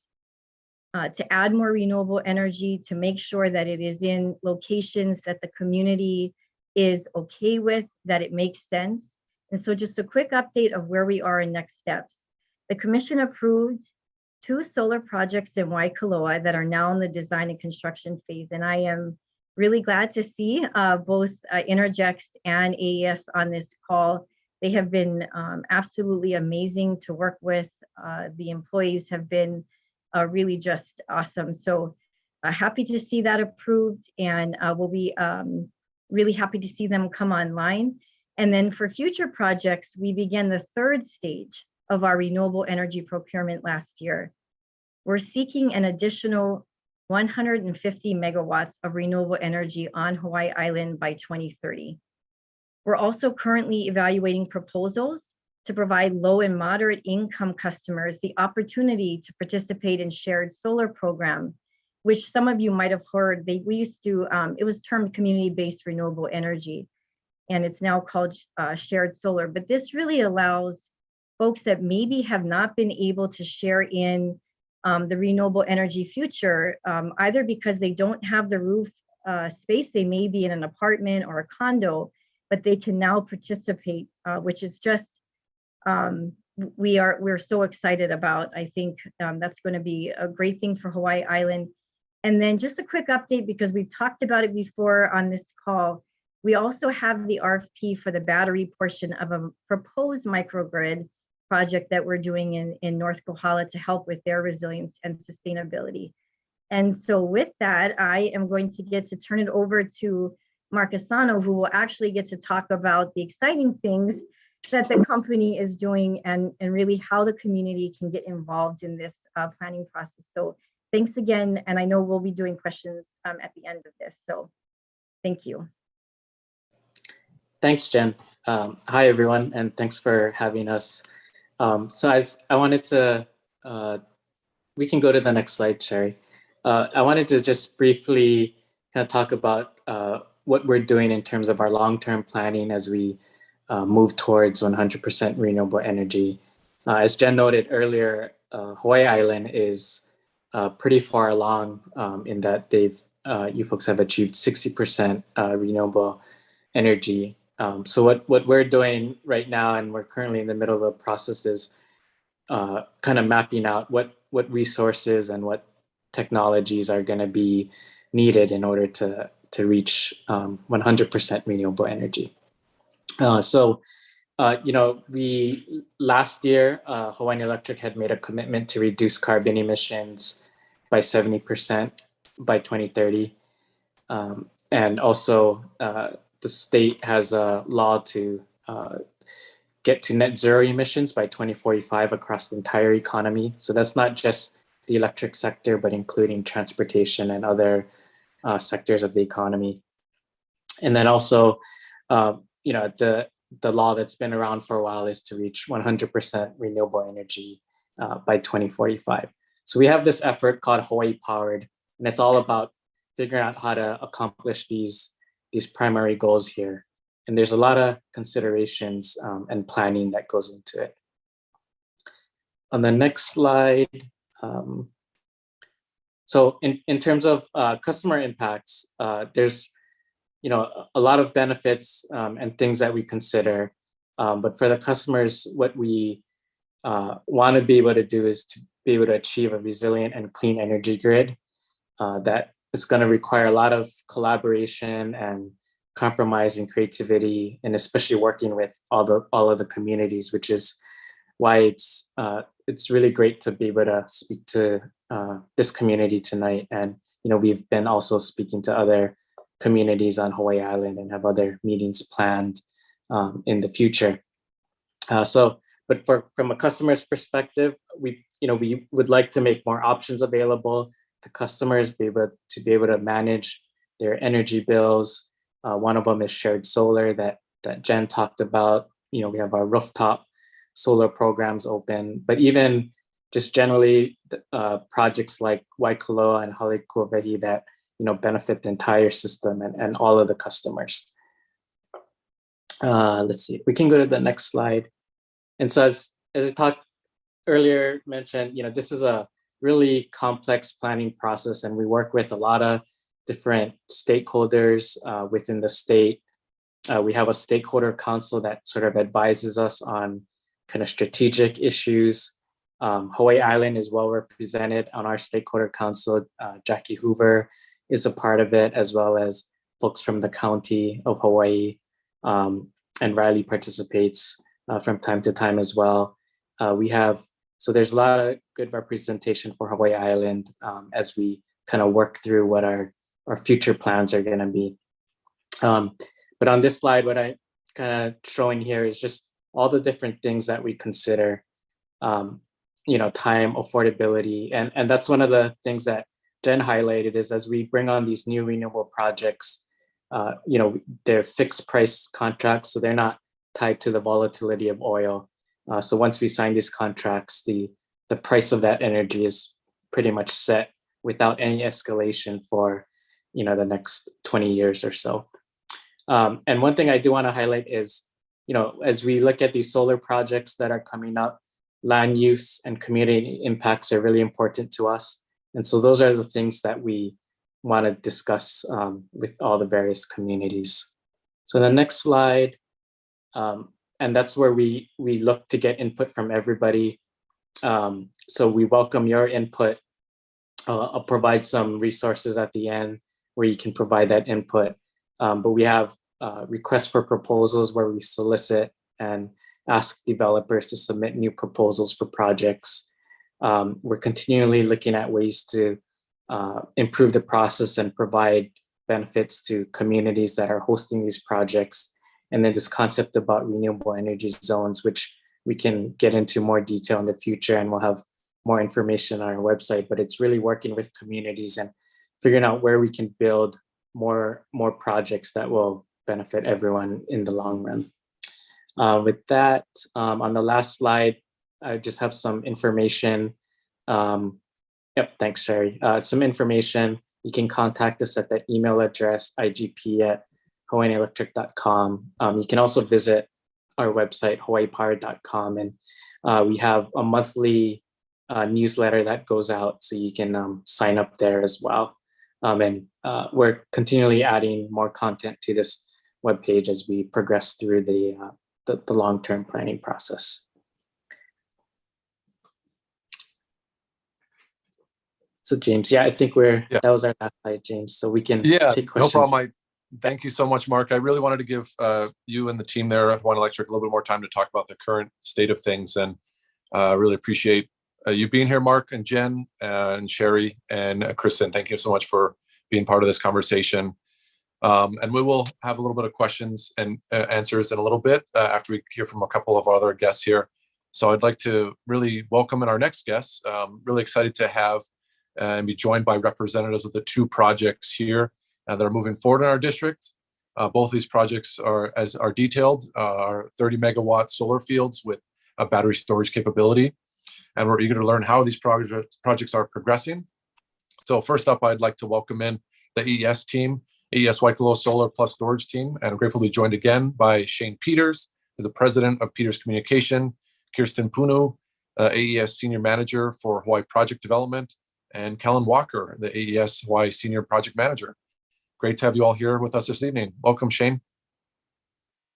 to add more renewable energy, to make sure that it is in locations that the community is okay with, that it makes sense. And so just a quick update of where we are in next steps. The commission approved 2 solar projects in Waikoloa that are now in the design and construction phase. And I am really glad to see both Innergex and AES on this call. They have been absolutely amazing to work with. The employees have been really just awesome. So happy to see that approved, and we'll be really happy to see them come online. And then for future projects, we began the 3rd stage of our renewable energy procurement last year. We're seeking an additional 150 megawatts of renewable energy on Hawai'i Island by 2030. We're also currently evaluating proposals to provide low and moderate income customers the opportunity to participate in shared solar program, which some of you might have heard. We used to, it was termed community-based renewable energy, and it's now called shared solar. But this really allows folks that maybe have not been able to share in the renewable energy future, either because they don't have the roof space, they may be in an apartment or a condo, but they can now participate, which is just, we're so excited about. I think that's going to be a great thing for Hawai'i Island. And then just a quick update, because we've talked about it before on this call. We also have the RFP for the battery portion of a proposed microgrid project that we're doing in North Kohala to help with their resilience and sustainability. And so with that, I am going to get to turn it over to Marc Asano, who will actually get to talk about the exciting things that the company is doing and really how the community can get involved in this planning process. So thanks again. And I know we'll be doing questions at the end of this. So thank you. Thanks, Jen. Hi, everyone, and thanks for having us. So I wanted to, we can go to the next slide, Sherry. I wanted to just briefly kind of talk about what we're doing in terms of our long-term planning as we move towards 100% renewable energy. As Jen noted earlier, Hawai'i Island is pretty far along in that you folks have achieved 60% renewable energy. So what we're doing right now, and we're currently in the middle of a process, is kind of mapping out what resources and what technologies are going to be needed in order to reach 100% renewable energy. We last year, Hawaiian Electric had made a commitment to reduce carbon emissions by 70% by 2030. And also the state has a law to get to net zero emissions by 2045 across the entire economy. So that's not just the electric sector, but including transportation and other sectors of the economy. And then also, the law that's been around for a while is to reach 100% renewable energy by 2045. So we have this effort called Hawaii Powered, and it's all about figuring out how to accomplish these primary goals here. And there's a lot of considerations and planning that goes into it. On the next slide, so in terms of customer impacts, there's a lot of benefits and things that we consider. But for the customers, what we want to be able to do is to be able to achieve a resilient and clean energy grid that is going to require a lot of collaboration and compromise and creativity, and especially working with all of the communities, which is why it's really great to be able to speak to this community tonight. And we've been also speaking to other communities on Hawai'i Island and have other meetings planned in the future. But from a customer's perspective, we would like to make more options available to customers, be able to manage their energy bills. One of them is shared solar that Jen talked about. We have our rooftop solar programs open, but even just generally projects like Waikoloa and Halekuawehi that benefit the entire system and all of the customers. Let's see, we can go to the next slide. And so as I talked earlier, mentioned, this is a really complex planning process, and we work with a lot of different stakeholders within the state. We have a stakeholder council that sort of advises us on kind of strategic issues. Hawai'i Island is well represented on our stakeholder council. Jackie Hoover is a part of it, as well as folks from the county of Hawaii, and Riley participates from time to time as well. So there's a lot of good representation for Hawai'i Island as we kind of work through what our future plans are going to be. But on this slide, what I kind of showing here is just all the different things that we consider, time, affordability. And that's one of the things that Jen highlighted is as we bring on these new renewable projects, they're fixed price contracts, so they're not tied to the volatility of oil. So once we sign these contracts, the price of that energy is pretty much set without any escalation for the next 20 years or so. And one thing I do want to highlight is, as we look at these solar projects that are coming up, land use and community impacts are really important to us. And so those are the things that we want to discuss with all the various communities. So the next slide, and that's where we look to get input from everybody. So we welcome your input. I'll provide some resources at the end where you can provide that input. But we have requests for proposals where we solicit and ask developers to submit new proposals for projects. We're continually looking at ways to improve the process and provide benefits to communities that are hosting these projects. And then this concept about renewable energy zones, which we can get into more detail in the future, and we'll have more information on our website, but it's really working with communities and figuring out where we can build more projects that will benefit everyone in the long run. With that, on the last slide, I just have some information. Yep, thanks, Sherry. Some information. You can contact us at that email address, igp@hawaiianelectric.com. You can also visit our website, hawaiipower.com, and we have a monthly newsletter that goes out, so you can sign up there as well. And we're continually adding more content to this webpage as we progress through the long-term planning process. So James, yeah, I think that was our last slide, James. So we can take questions. No problem. Thank you so much, Marc. I really wanted to give you and the team there at Hawaiian Electric a little bit more time to talk about the current state of things, and really appreciate you being here, Marc and Jen and Sherry and Kirstin. Thank you so much for being part of this conversation. And we will have a little bit of questions and answers in a little bit after we hear from a couple of other guests here. So I'd like to really welcome in our next guest. Really excited to have and be joined by representatives of the two projects here that are moving forward in our district. Both these projects are detailed, are 30 megawatt solar fields with a battery storage capability. And we're eager to learn how these projects are progressing. So first up, I'd like to welcome in the AES team, AES Waikoloa Solar plus Storage team, and I'm grateful to be joined again by Shane Peters, who's the president of Peters Communication, Kirstin Punu, AES Senior Manager for Hawaii Project Development, and Kellin Walker, the AES Hawaii Senior Project Manager. Great to have you all here with us this evening. Welcome, Shane.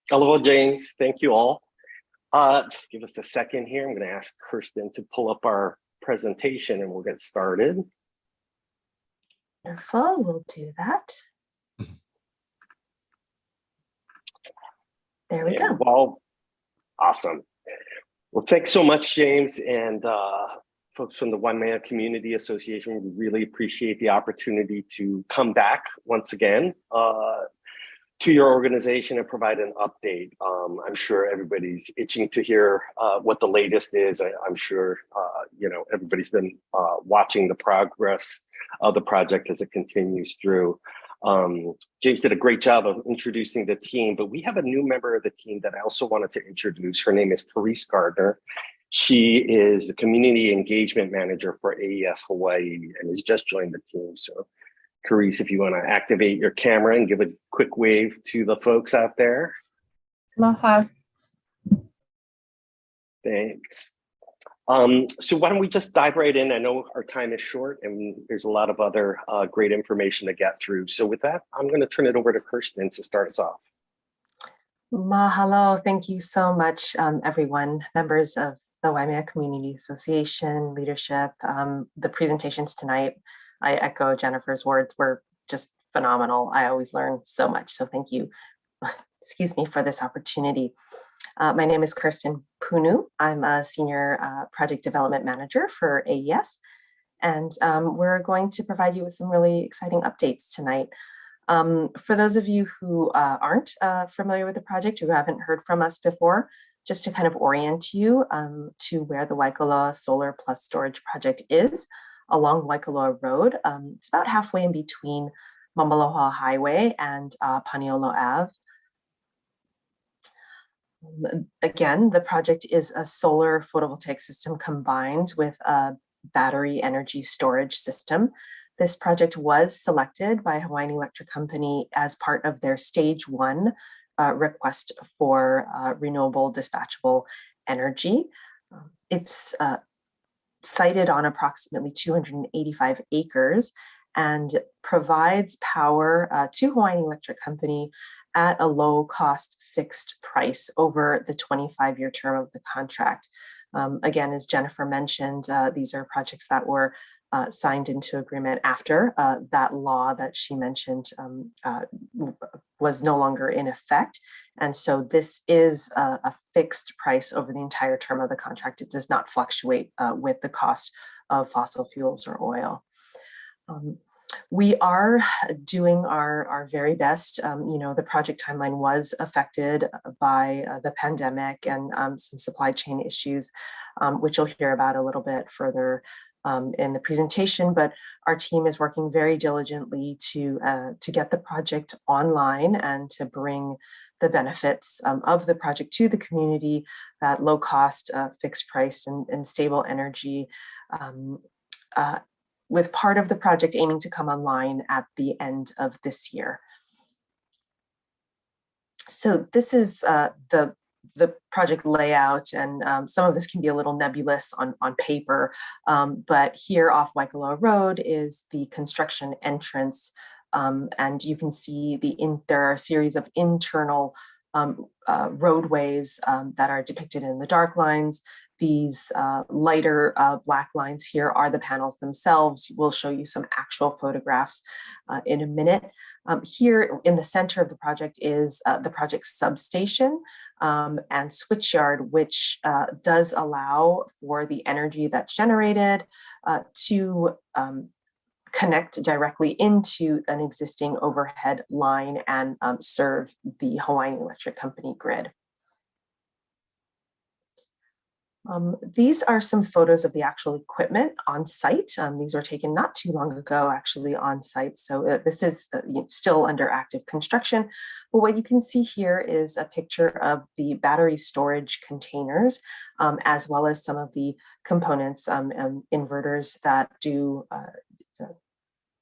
Hello, James. Thank you all. Just give us a second here. I'm going to ask Kirstin to pull up our presentation and we'll get started. Wonderful. We'll do that. There we go. Well, awesome. Well, thanks so much, James, and folks from the Waimea Community Association. We really appreciate the opportunity to come back once again to your organization and provide an update. I'm sure everybody's itching to hear what the latest is. I'm sure everybody's been watching the progress of the project as it continues through. James did a great job of introducing the team, but we have a new member of the team that I also wanted to introduce. Her name is Therese Gardner. She is the Community Engagement Manager for AES Hawaii and has just joined the team. So Therese, if you want to activate your camera and give a quick wave to the folks out there. Aloha. Thanks. So why don't we just dive right in? I know our time is short and there's a lot of other great information to get through. So with that, I'm going to turn it over to Kirstin to start us off. Mahalo. Thank you so much, everyone, members of the Waimea Community Association, leadership. The presentations tonight, I echo Jennifer's words, were just phenomenal. I always learn so much. So thank you, excuse me, for this opportunity. My name is Kirstin Punu. I'm a Senior Project Development Manager for AES, and we're going to provide you with some really exciting updates tonight. For those of you who aren't familiar with the project, who haven't heard from us before, just to kind of orient you to where the Waikoloa Solar plus Storage Project is along Waikoloa Road. It's about halfway in between Mamaloha Highway and Paniolo Ave. Again, the project is a solar photovoltaic system combined with a battery energy storage system. This project was selected by Hawaiian Electric Company as part of their stage 1 request for renewable dispatchable energy. It's sited on approximately 285 acres and provides power to Hawaiian Electric Company at a low cost fixed price over the 25-year term of the contract. Again, as Jennifer mentioned, these are projects that were signed into agreement after that law that she mentioned was no longer in effect. And so this is a fixed price over the entire term of the contract. It does not fluctuate with the cost of fossil fuels or oil. We are doing our very best. The project timeline was affected by the pandemic and some supply chain issues, which you'll hear about a little bit further in the presentation, but our team is working very diligently to get the project online and to bring the benefits of the project to the community, that low cost, fixed price and stable energy, with part of the project aiming to come online at the end of this year. So this is the project layout, and some of this can be a little nebulous on paper, but here off Waikoloa Road is the construction entrance, and you can see there are a series of internal roadways that are depicted in the dark lines. These lighter black lines here are the panels themselves. We'll show you some actual photographs in a minute. Here in the center of the project is the project substation and switchyard, which does allow for the energy that's generated to connect directly into an existing overhead line and serve the Hawaiian Electric Company grid. These are some photos of the actual equipment on site. These were taken not too long ago, actually on site. So this is still under active construction. But what you can see here is a picture of the battery storage containers, as well as some of the components and inverters that do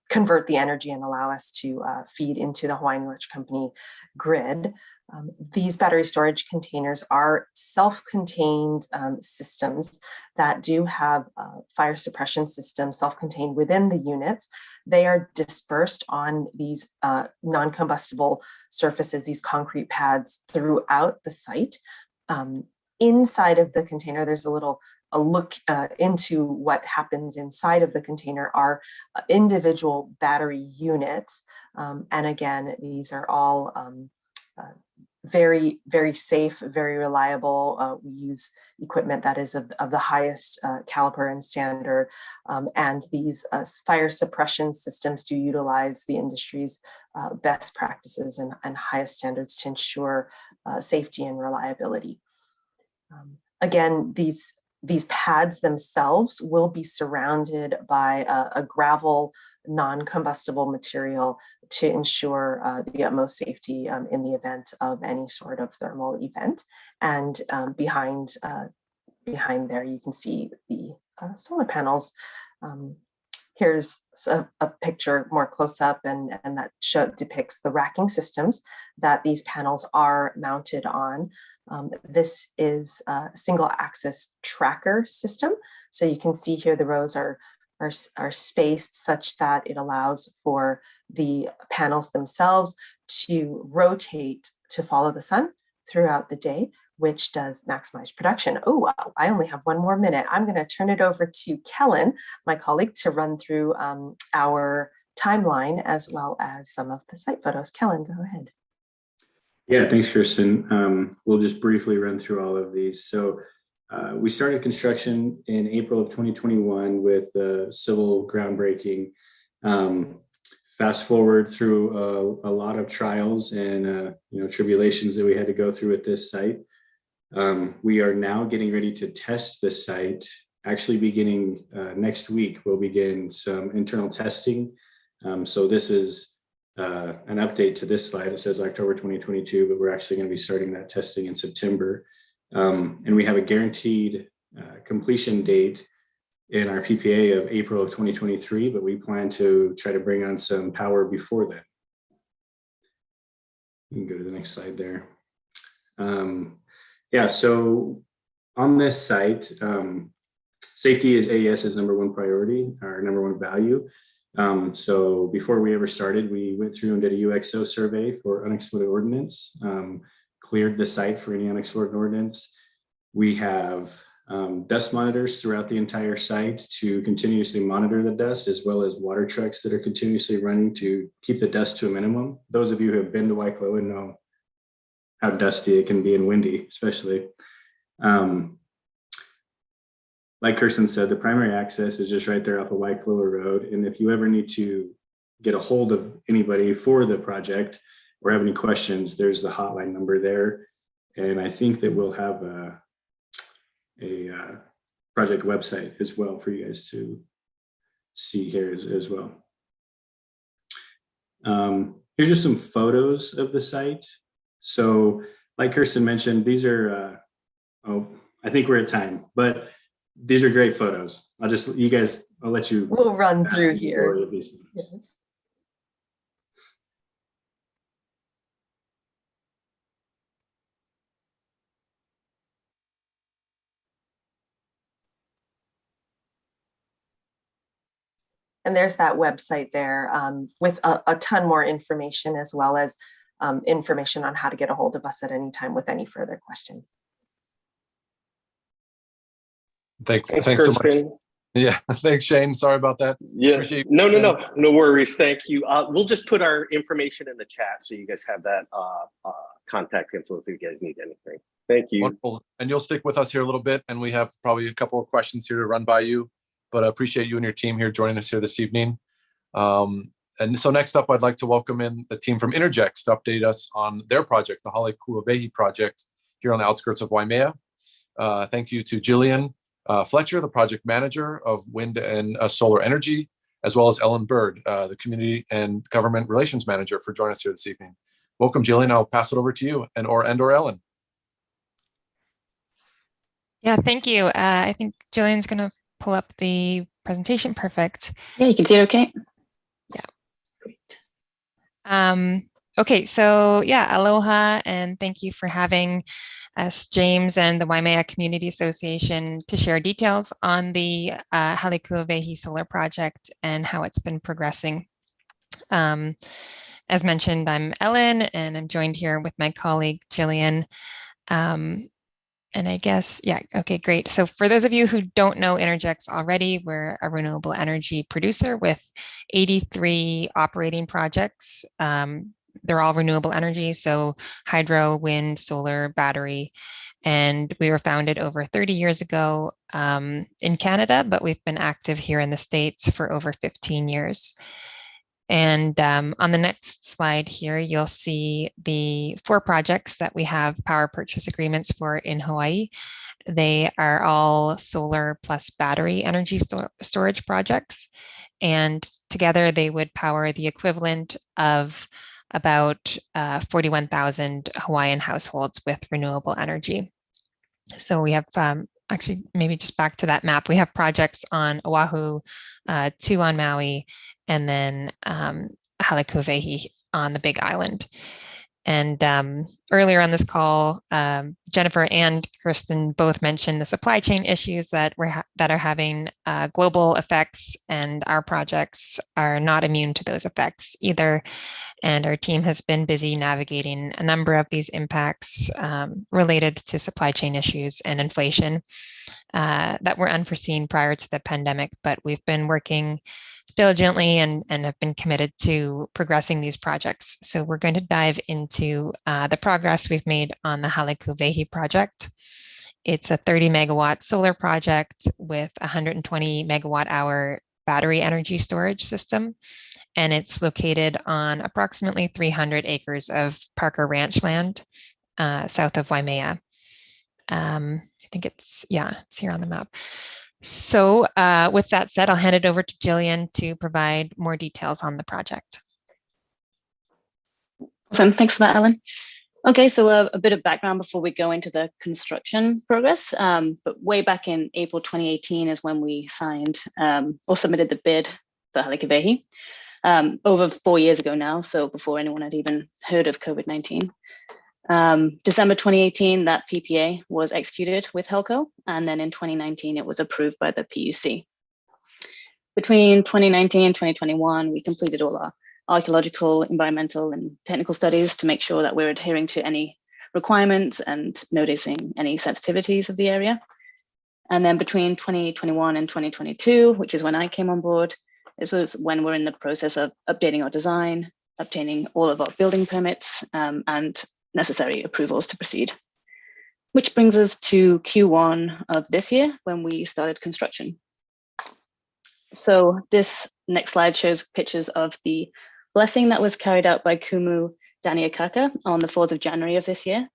convert the energy and allow us to feed into the Hawaiian Electric Company grid. These battery storage containers are self-contained systems that do have fire suppression systems self-contained within the units. They are dispersed on these non-combustible surfaces, these concrete pads throughout the site. Inside of the container, there's a look into what happens inside of the container are individual battery units. And again, these are all very, very safe, very reliable. We use equipment that is of the highest caliber and standard. And these fire suppression systems do utilize the industry's best practices and highest standards to ensure safety and reliability. Again, these pads themselves will be surrounded by a gravel non-combustible material to ensure the utmost safety in the event of any sort of thermal event. And behind there, you can see the solar panels. Here's a picture more close up, and that depicts the racking systems that these panels are mounted on. This is a single axis tracker system. So you can see here the rows are spaced such that it allows for the panels themselves to rotate to follow the sun throughout the day, which does maximize production. Oh, wow, I only have one more minute. I'm going to turn it over to Kellin, my colleague, to run through our timeline as well as some of the site photos. Kellin, go ahead. Yeah, thanks, Kirstin. We'll just briefly run through all of these. So we started construction in April of 2021 with civil groundbreaking. Fast forward through a lot of trials and tribulations that we had to go through at this site. We are now getting ready to test the site. Actually, beginning next week, we'll begin some internal testing. So this is an update to this slide. It says October 2022, but we're actually going to be starting that testing in September. And we have a guaranteed completion date in our PPA of April of 2023, but we plan to try to bring on some power before then. You can go to the next slide there. Yeah, so on this site, safety is AES's #1 priority, our #1 value. So before we ever started, we went through and did a UXO survey for unexploded ordnance, cleared the site for any unexploded ordnance. We have dust monitors throughout the entire site to continuously monitor the dust, as well as water trucks that are continuously running to keep the dust to a minimum. Those of you who have been to Waikoloa know how dusty it can be and windy, especially. Like Kirstin said, the primary access is just right there off of Waikoloa Road. And if you ever need to get a hold of anybody for the project or have any questions, there's the hotline number there. And I think that we'll have a project website as well for you guys to see here as well. Here's just some photos of the site. So like Kirstin mentioned, these are, I think we're at time, but these are great photos. I'll let you. We'll run through here. Yes. And there's that website there with a ton more information, as well as information on how to get a hold of us at any time with any further questions. Thanks so much. Yeah, thanks, Shane. Sorry about that. Yeah, no worries. Thank you. We'll just put our information in the chat so you guys have that contact info if you guys need anything. Thank you. Wonderful. And you'll stick with us here a little bit, and we have probably a couple of questions here to run by you, but I appreciate you and your team here joining us here this evening. And so next up, I'd like to welcome in the team from Innergex to update us on their project, the Hamakua project here on the outskirts of Waimea. Thank you to Jillian Fletcher, the project manager of wind and solar energy, as well as Ellen Bird, the community and government relations manager, for joining us here this evening. Welcome, Jillian. I'll pass it over to you or Ellen. Yeah, thank you. I think Jillian's going to pull up the presentation. Perfect. Yeah, you can see it okay? Yeah. Great. Okay, so yeah, aloha, and thank you for having us, James, and the Waimea Community Association to share details on the Hamakua Solar Project and how it's been progressing. As mentioned, I'm Ellen, and I'm joined here with my colleague, Jillian. And I guess, yeah, okay, great. So for those of you who don't know Innergex already, we're a renewable energy producer with 83 operating projects. They're all renewable energy, so hydro, wind, solar, battery. And we were founded over 30 years ago in Canada, but we've been active here in the States for over 15 years. And on the next slide here, you'll see the 4 projects that we have power purchase agreements for in Hawaii. They are all solar plus battery energy storage projects. And together they would power the equivalent of about 41,000 Hawaiian households with renewable energy. So we have actually, maybe just back to that map, we have projects on Oahu, 2 on Maui, and then Hamakua on the Big Island. And earlier on this call, Jennifer and Kirstin both mentioned the supply chain issues that are having global effects, and our projects are not immune to those effects either. And our team has been busy navigating a number of these impacts related to supply chain issues and inflation that were unforeseen prior to the pandemic, but we've been working diligently and have been committed to progressing these projects. So we're going to dive into the progress we've made on the Hamakua project. It's a 30 megawatt solar project with 120 megawatt hour battery energy storage system. And it's located on approximately 300 acres of Parker Ranch land south of Waimea. I think it's here on the map. So with that said, I'll hand it over to Jillian to provide more details on the project. Awesome, thanks for that, Ellen. Okay, so a bit of background before we go into the construction progress. But way back in April 2018 is when we signed or submitted the bid for Hamakua. Over 4 years ago now, so before anyone had even heard of COVID-19. December 2018, that PPA was executed with HELCO, and then in 2019, it was approved by the PUC. Between 2019 and 2021, we completed all our archaeological, environmental, and technical studies to make sure that we're adhering to any requirements and noticing any sensitivities of the area. And then between 2021 and 2022, which is when I came on board, this was when we're in the process of updating our design, obtaining all of our building permits, and necessary approvals to proceed. Which brings us to Q1 of this year when we started construction. So this next slide shows pictures of the blessing that was carried out by Kumu Daniakaka on the 4th of January of this year.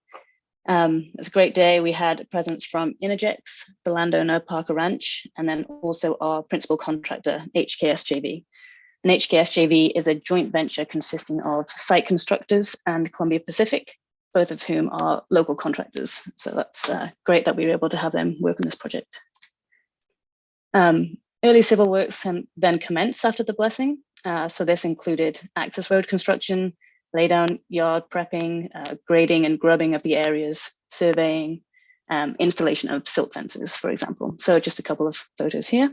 It was a great day. We had presence from Innergex, the landowner Parker Ranch, and then also our principal contractor, HKS JV. And HKS JV is a joint venture consisting of Site Constructors and Columbia Pacific, both of whom are local contractors. So that's great that we were able to have them work on this project. Early civil works then commenced after the blessing. So this included access road construction, laydown yard prepping, grading and grubbing of the areas, surveying, installation of silt fences, for example. So just a couple of photos here.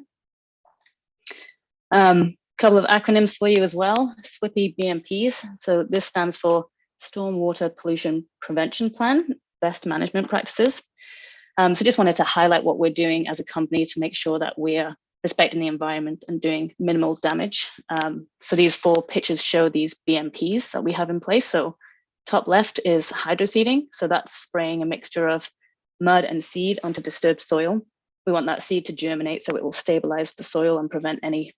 Couple of acronyms for you as well, SWIPPY BMPs. So this stands for Stormwater Pollution Prevention Plan, Best Management Practices. So just wanted to highlight what we're doing as a company to make sure that we're respecting the environment and doing minimal damage. So these 4 pictures show these BMPs that we have in place. So top left is hydroseeding. So that's spraying a mixture of mud and seed onto disturbed soil. We want that seed to germinate so it will stabilize the soil and prevent any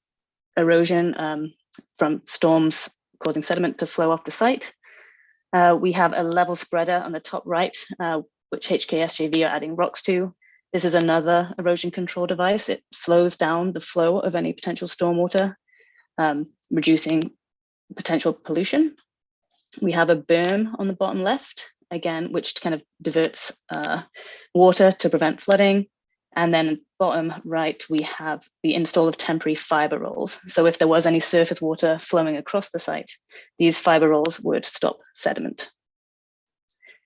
erosion from storms causing sediment to flow off the site. We have a level spreader on the top right, which HKS JV are adding rocks to. This is another erosion control device. It slows down the flow of any potential stormwater, reducing potential pollution. We have a berm on the bottom left, again, which kind of diverts water to prevent flooding. And then bottom right, we have the install of temporary fiber rolls. So if there was any surface water flowing across the site, these fiber rolls would stop sediment.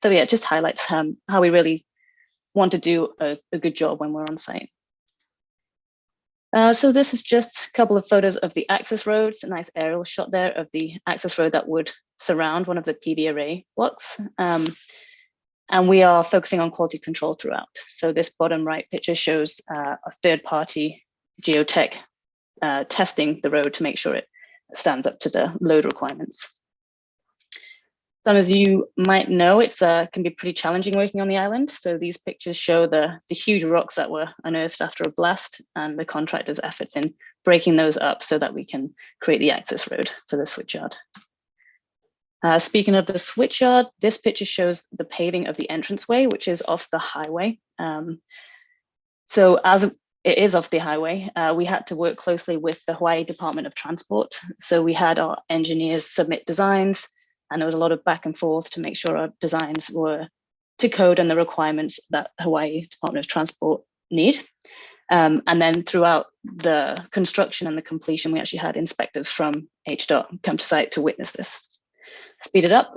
So yeah, it just highlights how we really want to do a good job when we're on site. So this is just a couple of photos of the access roads, a nice aerial shot there of the access road that would surround one of the PV array blocks. And we are focusing on quality control throughout. So this bottom right picture shows a third-party geotech testing the road to make sure it stands up to the load requirements. Some of you might know it can be pretty challenging working on the island. So these pictures show the huge rocks that were unearthed after a blast and the contractor's efforts in breaking those up so that we can create the access road for the switchyard. Speaking of the switchyard, this picture shows the paving of the entranceway, which is off the highway. So as it is off the highway, we had to work closely with the Hawaii Department of Transport. So we had our engineers submit designs, and there was a lot of back and forth to make sure our designs were to code and the requirements that Hawaii Department of Transport need. And then throughout the construction and the completion, we actually had inspectors from HDOT come to site to witness this. Speed it up.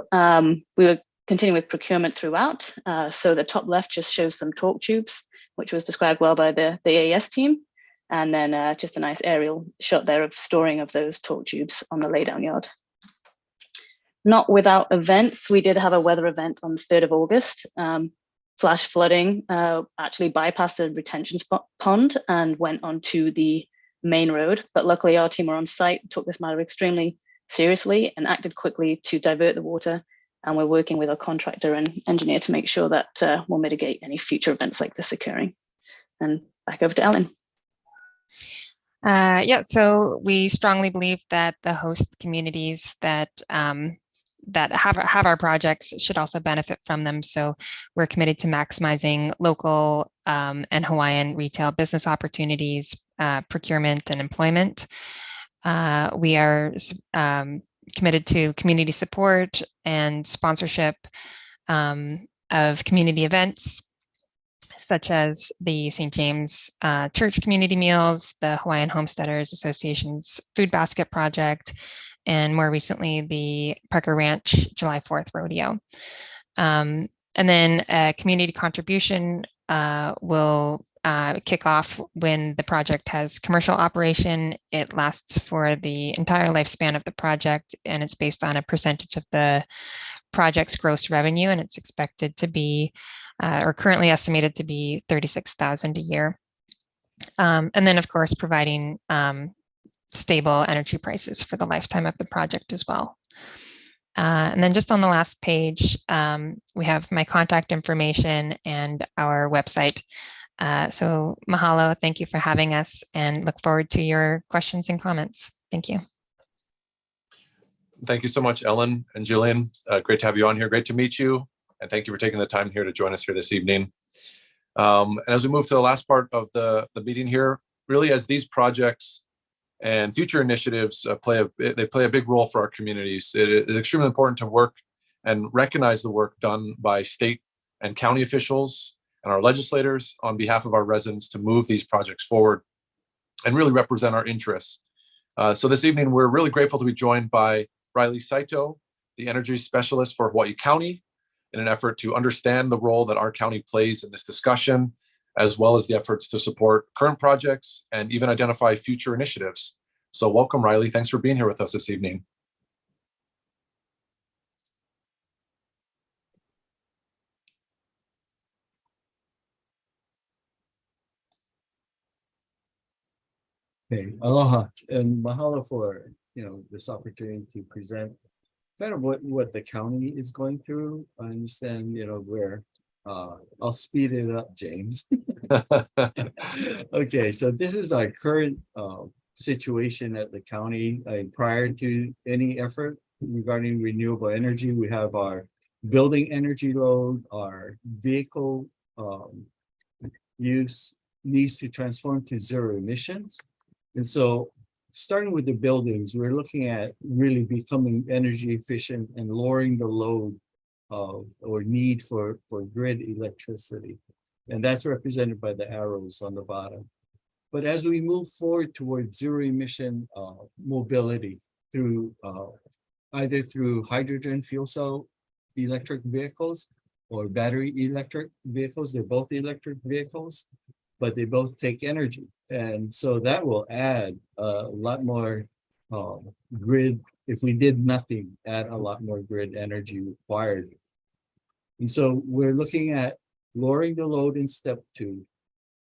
We were continuing with procurement throughout. So the top left just shows some torque tubes, which was described well by the AES team. And then just a nice aerial shot there of storing of those torque tubes on the laydown yard. Not without events. We did have a weather event on the 3rd of August. Flash flooding actually bypassed a retention pond and went onto the main road. But luckily our team were on site, took this matter extremely seriously and acted quickly to divert the water. And we're working with our contractor and engineer to make sure that we'll mitigate any future events like this occurring. And back over to Ellen. Yeah, so we strongly believe that the host communities that that have our projects should also benefit from them. So we're committed to maximizing local and Hawaiian retail business opportunities, procurement and employment. We are committed to community support and sponsorship of community events, such as the St. James Church Community Meals, the Hawaiian Homesteaders Association's Food Basket Project, and more recently, the Parker Ranch July 4th Rodeo. And then a community contribution will kick off when the project has commercial operation. It lasts for the entire lifespan of the project, and it's based on a percentage of the project's gross revenue, and it's expected to be, or currently estimated to be, $36,000 a year. And then, of course, providing stable energy prices for the lifetime of the project as well. And then just on the last page, we have my contact information and our website. So mahalo, thank you for having us, and look forward to your questions and comments. Thank you. Thank you so much, Ellen and Jillian. Great to have you on here. Great to meet you. And thank you for taking the time here to join us here this evening. And as we move to the last part of the meeting here, really as these projects and future initiatives play a big role for our communities, it is extremely important to work and recognize the work done by state and county officials and our legislators on behalf of our residents to move these projects forward and really represent our interests. So this evening, we're really grateful to be joined by Riley Saito, the energy specialist for Hawai'i County, in an effort to understand the role that our county plays in this discussion, as well as the efforts to support current projects and even identify future initiatives. So welcome, Riley. Thanks for being here with us this evening. Okay, aloha and mahalo for this opportunity to present kind of what the county is going through. I understand where I'll speed it up, James. Okay, so this is our current situation at the county. Prior to any effort regarding renewable energy, we have our building energy load, our vehicle use needs to transform to zero emissions. And so starting with the buildings, we're looking at really becoming energy efficient and lowering the load or need for grid electricity. And that's represented by the arrows on the bottom. But as we move forward towards zero emission mobility through either through hydrogen fuel cell electric vehicles or battery electric vehicles, they're both electric vehicles, but they both take energy. And so that will add a lot more grid. If we did nothing, add a lot more grid energy required. And so we're looking at lowering the load in step 2,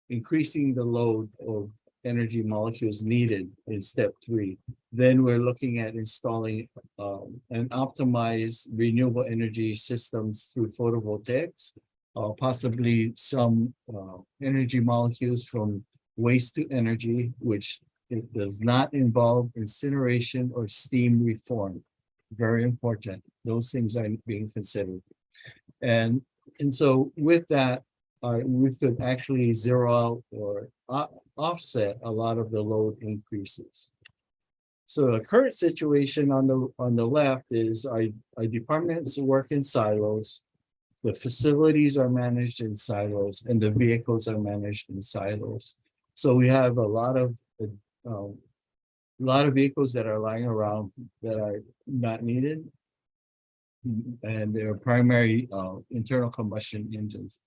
increasing the load of energy molecules needed in step 3. Then we're looking at installing and optimize renewable energy systems through photovoltaics, possibly some energy molecules from waste to energy, which it does not involve incineration or steam reform. Very important. Those things are being considered. And so with that, we could actually zero out or offset a lot of the load increases. So the current situation on the left is our departments work in silos. The facilities are managed in silos and the vehicles are managed in silos. So we have a lot of vehicles that are lying around that are not needed, and they're primary internal combustion engines.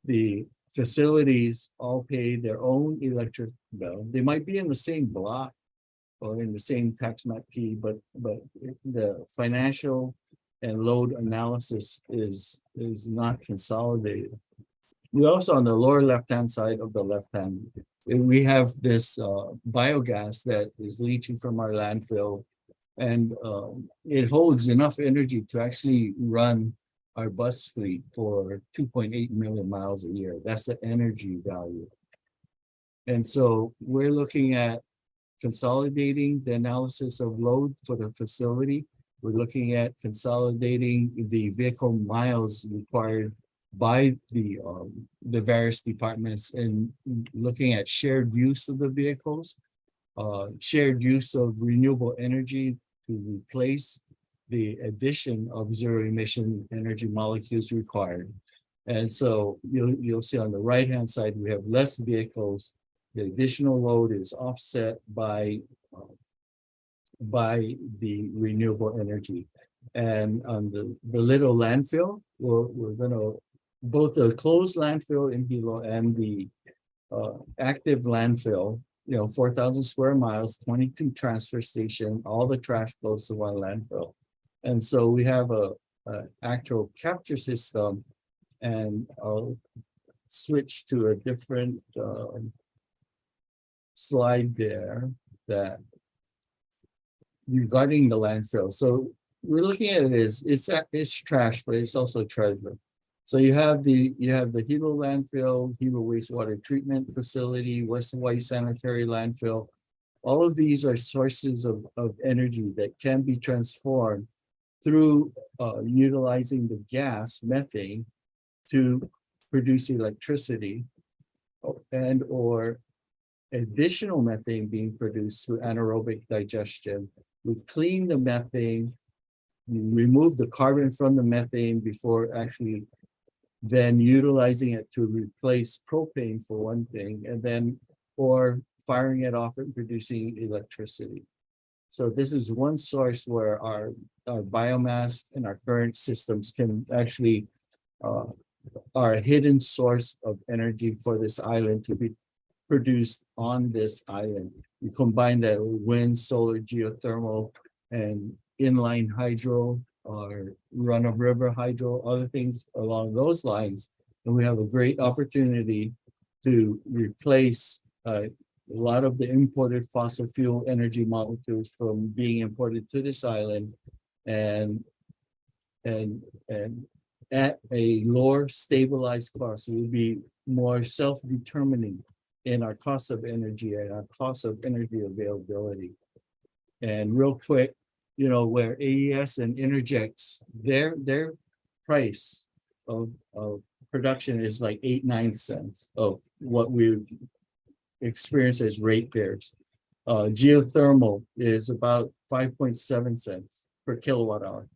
The facilities all pay their own electric bill. They might be in the same block or in the same tax map P, but the financial and load analysis is not consolidated. We also, on the lower left-hand side of the left-hand, we have this biogas that is leaching from our landfill, and it holds enough energy to actually run our bus fleet for 2.8 million miles a year. That's the energy value. And so we're looking at consolidating the analysis of load for the facility. We're looking at consolidating the vehicle miles required by the various departments and looking at shared use of the vehicles, shared use of renewable energy to replace the addition of zero emission energy molecules required. And so you'll see on the right-hand side, we have less vehicles. The additional load is offset by the renewable energy. And on the little landfill, we're gonna, both the closed landfill in Hilo and the active landfill, 4,000 square miles, 22 transfer station, all the trash goes to one landfill. And so we have a actual capture system, and I'll switch to a different slide there that regarding the landfill. So we're looking at it as it's trash, but it's also treasure. So you have the Hilo landfill, Hilo wastewater treatment facility, West Hawaii sanitary landfill. All of these are sources of energy that can be transformed through utilizing the gas, methane, to produce electricity, and or additional methane being produced through anaerobic digestion. We clean the methane, we remove the carbon from the methane before actually then utilizing it to replace propane for one thing, and then or firing it off and producing electricity. So this is one source where our biomass and our current systems can actually are a hidden source of energy for this island to be produced on this island. You combine that with wind, solar, geothermal, and inline hydro, or run-of-river hydro, other things along those lines, and we have a great opportunity to replace a lot of the imported fossil fuel energy molecules from being imported to this island, and at a lower stabilized cost. We'll be more self-determining in our cost of energy and our cost of energy availability. And real quick, where AES and Innergex, their price of production is like 8-9 cents of what we experience as ratepayers. Geothermal is about 5.7 cents per kilowatt hour.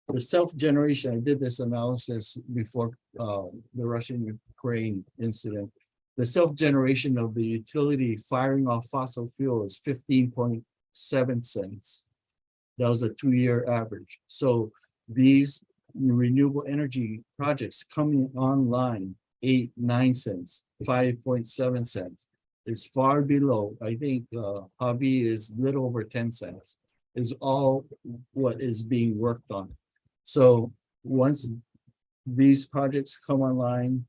The self-generation, I did this analysis before the Russian-Ukraine incident. The self-generation of the utility firing off fossil fuel is 15.7 cents. That was a 2-year average. So these renewable energy projects coming online, 8-9 cents, 5.7 cents, is far below. I think Javi is little over 10 cents, is all what is being worked on. So once these projects come online,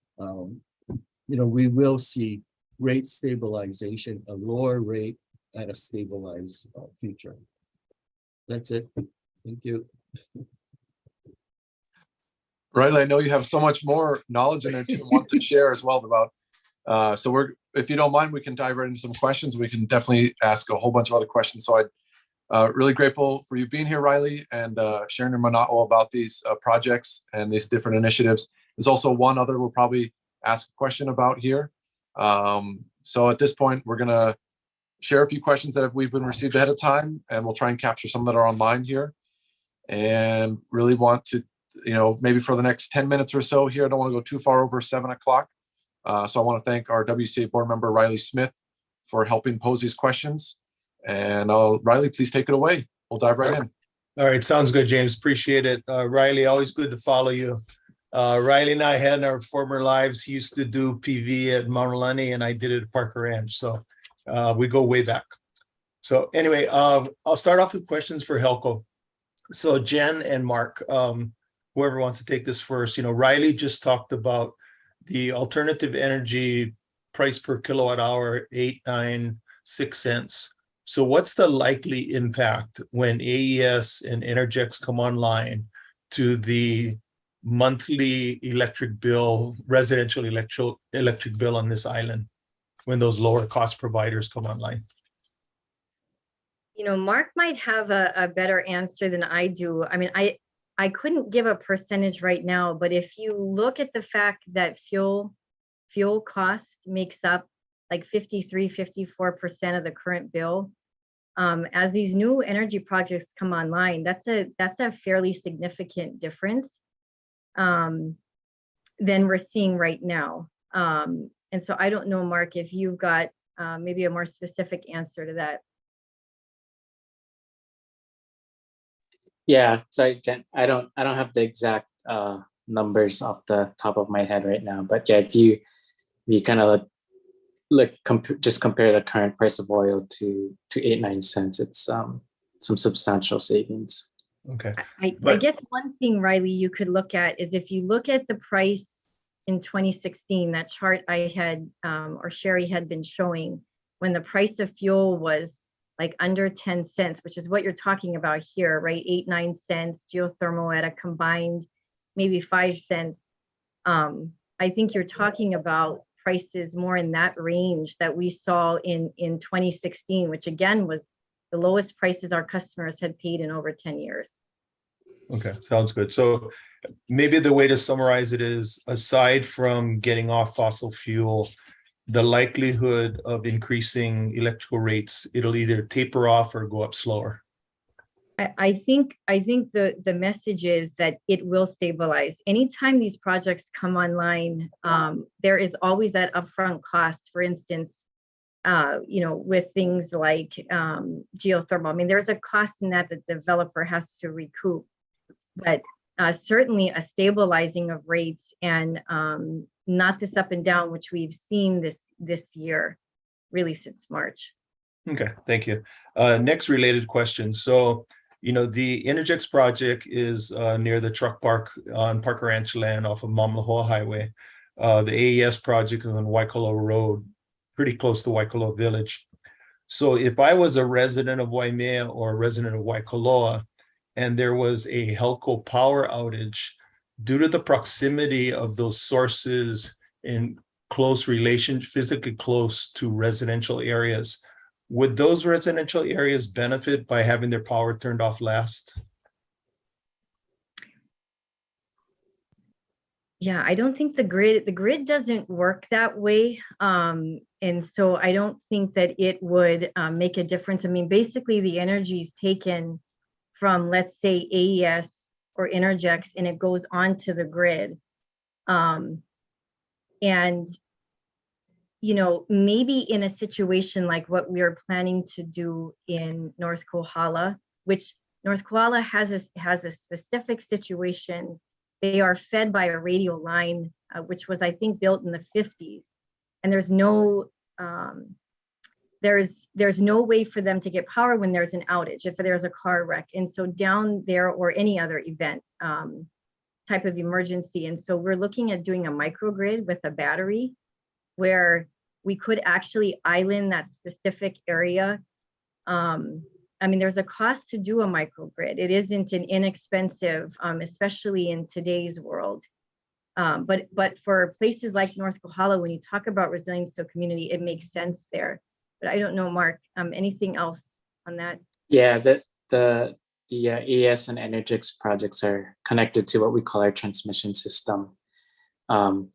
we will see rate stabilization, a lower rate at a stabilized future. That's it. Thank you. Riley, I know you have so much more knowledge in there to want to share as well about. So if you don't mind, we can dive right into some questions. We can definitely ask a whole bunch of other questions. So I'm really grateful for you being here, Riley, and sharing your mana'o about these projects and these different initiatives. There's also one other we'll probably ask a question about here. So at this point, we're gonna share a few questions that we've been received ahead of time, and we'll try and capture some that are online here. And really want to, maybe for the next 10 minutes or so here, I don't want to go too far over 7 o'clock. So I want to thank our WCA board member, Riley Smith, for helping pose these questions. And Riley, please take it away. We'll dive right in. All right, sounds good, James. Appreciate it. Riley, always good to follow you. Riley and I had in our former lives, he used to do PV at Maunalani, and I did it at Parker Ranch. So we go way back. So anyway, I'll start off with questions for HELCO. So Jen and Marc, whoever wants to take this first, Riley just talked about the alternative energy price per kilowatt hour, 8, 9, 6 cents. So what's the likely impact when AES and Innergex come online to the monthly electric bill, residential electric bill on this island when those lower cost providers come online? Marc might have a better answer than I do. I mean, I couldn't give a percentage right now, but if you look at the fact that fuel cost makes up like 53-54% of the current bill, as these new energy projects come online, that's a fairly significant difference than we're seeing right now. And so I don't know, Marc, if you've got maybe a more specific answer to that. Yeah, sorry, Jen, I don't have the exact numbers off the top of my head right now, but yeah, if you kind of just compare the current price of oil to 8-9 cents, it's some substantial savings. Okay. I guess one thing, Riley, you could look at is if you look at the price in 2016, that chart I had or Sherry had been showing, when the price of fuel was like under 10 cents, which is what you're talking about here, right? 8-9 cents, geothermal at a combined maybe 5 cents. I think you're talking about prices more in that range that we saw in 2016, which again was the lowest prices our customers had paid in over 10 years. Okay, sounds good. So maybe the way to summarize it is, aside from getting off fossil fuel, the likelihood of increasing electrical rates, it'll either taper off or go up slower. I think the message is that it will stabilize. Anytime these projects come online, there is always that upfront cost. For instance, with things like geothermal. I mean, there's a cost in that the developer has to recoup, but certainly a stabilizing of rates and not this up and down, which we've seen this year, really since March. Okay, thank you. Next related question. So, the Innergex project is near the truck park on Parker Ranch land off of Mamalahoa Highway. The AES project is on Waikoloa Road, pretty close to Waikoloa Village. So if I was a resident of Waimea or a resident of Waikoloa, and there was a HELCO power outage, due to the proximity of those sources in close relation, physically close to residential areas, would those residential areas benefit by having their power turned off last? Yeah, I don't think the grid doesn't work that way. And so I don't think that it would make a difference. I mean, basically the energy is taken from, let's say, AES or Innergex, and it goes onto the grid. And maybe in a situation like what we are planning to do in North Kohala, which North Kohala has a specific situation. They are fed by a radial line, which was, I think, built in the 50s. And there's no way for them to get power when there's an outage, if there's a car wreck. And so down there, or any other event type of emergency. And so we're looking at doing a microgrid with a battery where we could actually island that specific area. I mean, there's a cost to do a microgrid. It isn't an inexpensive, especially in today's world. But for places like North Kohala, when you talk about resilience to a community, it makes sense there. But I don't know, Marc, anything else on that? Yeah, the AES and Innergex projects are connected to what we call our transmission system,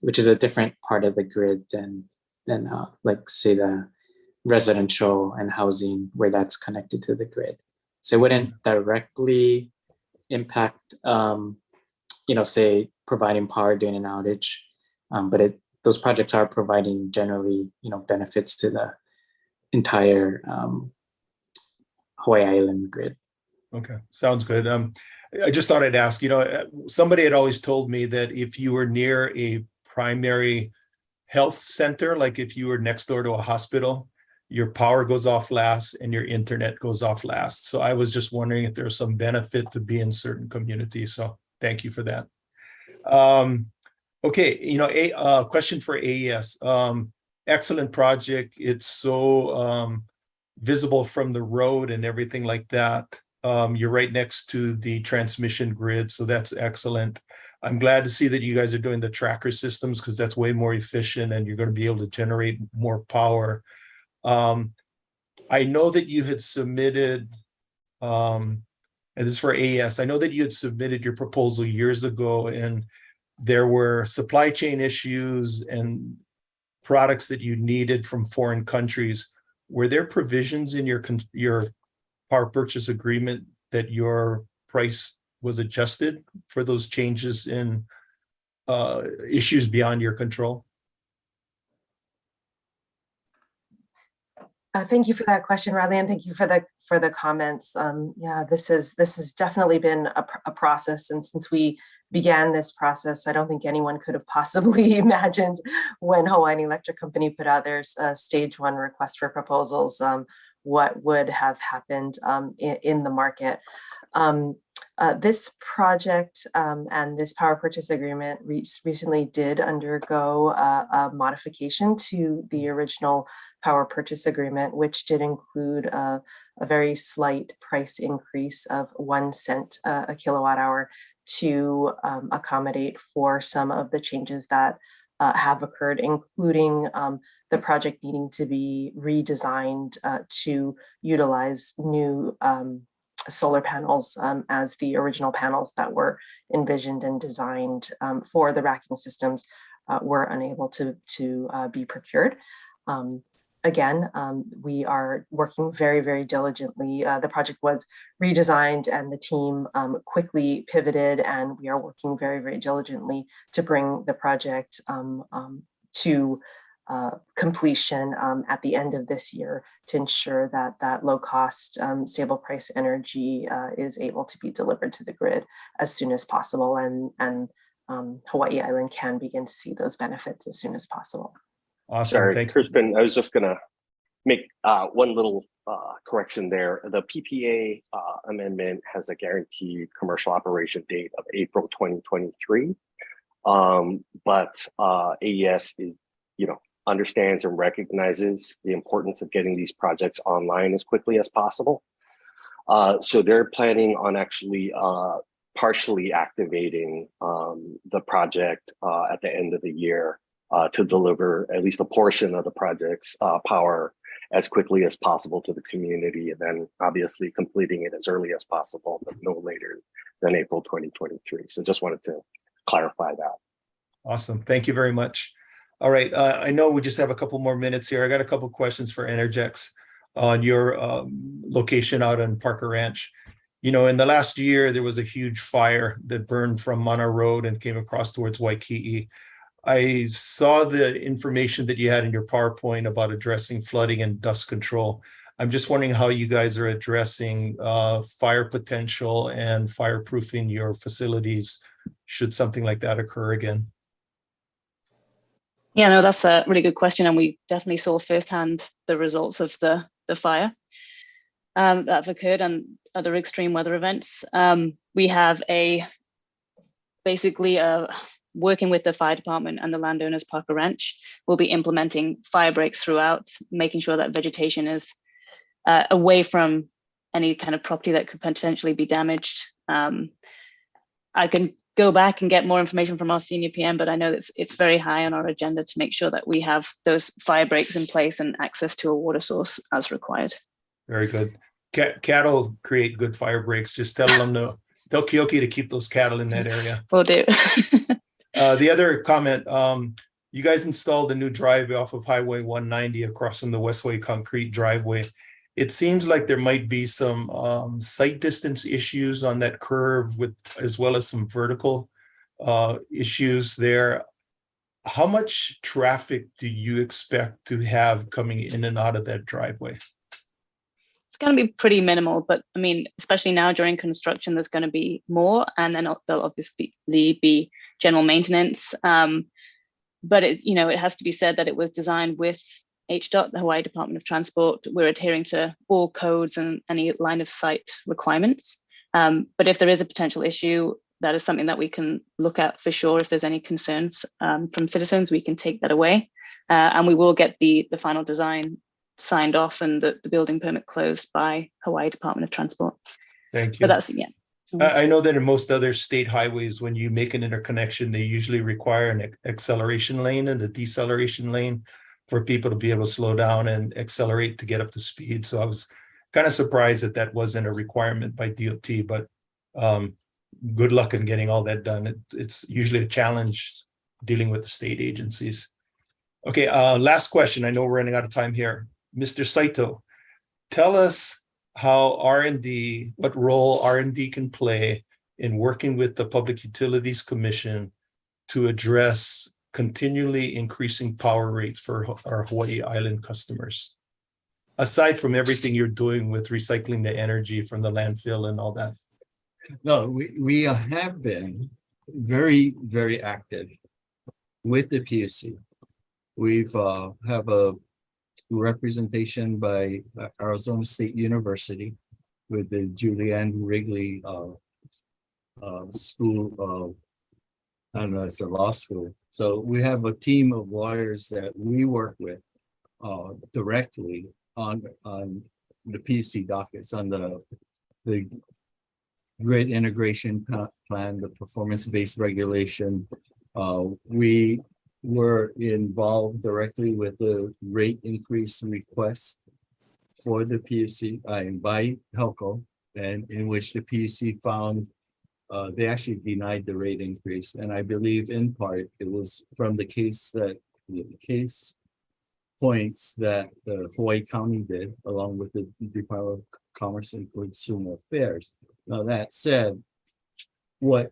which is a different part of the grid than like, say, the residential and housing, where that's connected to the grid. So it wouldn't directly impact, say, providing power during an outage, but those projects are providing generally, benefits to the entire Hawaii Island grid. Okay, sounds good. I just thought I'd ask, somebody had always told me that if you were near a primary health center, like if you were next door to a hospital, your power goes off last and your internet goes off last. So I was just wondering if there's some benefit to be in certain communities. So thank you for that. Okay, a question for AES. Excellent project. It's so visible from the road and everything like that. You're right next to the transmission grid, so that's excellent. I'm glad to see that you guys are doing the tracker systems, because that's way more efficient and you're going to be able to generate more power. I know that you had submitted, and this is for AES, I know that you had submitted your proposal years ago, and there were supply chain issues and products that you needed from foreign countries. Were there provisions in your power purchase agreement that your price was adjusted for those changes in issues beyond your control? Thank you for that question, Riley, and thank you for the comments. Yeah, this has definitely been a process, and since we began this process, I don't think anyone could have possibly imagined when Hawaiian Electric Company put out their stage 1 request for proposals, what would have happened in the market. This project and this power purchase agreement recently did undergo a modification to the original power purchase agreement, which did include a very slight price increase of 1 cent a kilowatt hour to accommodate for some of the changes that have occurred, including the project needing to be redesigned to utilize new solar panels as the original panels that were envisioned and designed for the racking systems were unable to be procured. Again, we are working very, very diligently. The project was redesigned and the team quickly pivoted, and we are working very, very diligently to bring the project to completion at the end of this year to ensure that low cost, stable price energy is able to be delivered to the grid as soon as possible, and Hawai'i Island can begin to see those benefits as soon as possible. Awesome. Sorry, Thank Kirstin, I was just going to make one little correction there. The PPA amendment has a guaranteed commercial operation date of April 2023. But AES is, understands and recognizes the importance of getting these projects online as quickly as possible. So they're planning on actually partially activating the project at the end of the year to deliver at least a portion of the project's power as quickly as possible to the community, and then obviously completing it as early as possible, but no later than April 2023. So just wanted to clarify that. Awesome. Thank you very much. All right. I know we just have a couple more minutes here. I got a couple questions for Innergex on your location out on Parker Ranch. In the last year, there was a huge fire that burned from Mahalo Road and came across towards Waikoloa. I saw the information that you had in your PowerPoint about addressing flooding and dust control. I'm just wondering how you guys are addressing fire potential and fireproofing your facilities should something like that occur again. Yeah, no, that's a really good question. And we definitely saw firsthand the results of the fire that have occurred and other extreme weather events. We have basically working with the fire department and the landowners Parker Ranch, we'll be implementing fire breaks throughout, making sure that vegetation is away from any kind of property that could potentially be damaged. I can go back and get more information from our senior PM, but I know it's very high on our agenda to make sure that we have those fire breaks in place and access to a water source as required. Very good. Cattle create good fire breaks. Just tell them they'll Kioki to keep those cattle in that area. Will do. The other comment, you guys installed a new driveway off of Highway 190 across from the Westway concrete driveway. It seems like there might be some sight distance issues on that curve as well as some vertical issues there. How much traffic do you expect to have coming in and out of that driveway? It's going to be pretty minimal, but I mean, especially now during construction, there's going to be more, and then there'll obviously be general maintenance. But it has to be said that it was designed with HDOT, the Hawaii Department of Transport. We're adhering to all codes and any line of sight requirements. But if there is a potential issue, that is something that we can look at for sure. If there's any concerns from citizens, we can take that away. And we will get the final design signed off and the building permit closed by Hawaii Department of Transport. Thank you. But that's, yeah. I know that in most other state highways, when you make an interconnection, they usually require an acceleration lane and a deceleration lane for people to be able to slow down and accelerate to get up to speed. So I was kind of surprised that that wasn't a requirement by DOT, but good luck in getting all that done. It's usually a challenge dealing with the state agencies. Okay, last question. I know we're running out of time here. Mr. Saito, tell us how R&D, what role R&D can play in working with the Public Utilities Commission to address continually increasing power rates for our Hawaii Island customers. aside from everything you're doing with recycling the energy from the landfill and all that? No, we have been very, very active with the PSC. We've have a representation by Arizona State University with the Julianne Wrigley School of, I don't know, it's a law school. So we have a team of lawyers that we work with directly on the PSC dockets, on the grid integration plan, the performance-based regulation. We were involved directly with the rate increase request for the PSC by HELCO, and in which the PSC found they actually denied the rate increase. And I believe in part it was from the case points that the Hawaii County did, along with the Department of Commerce and Consumer Affairs. Now that said, what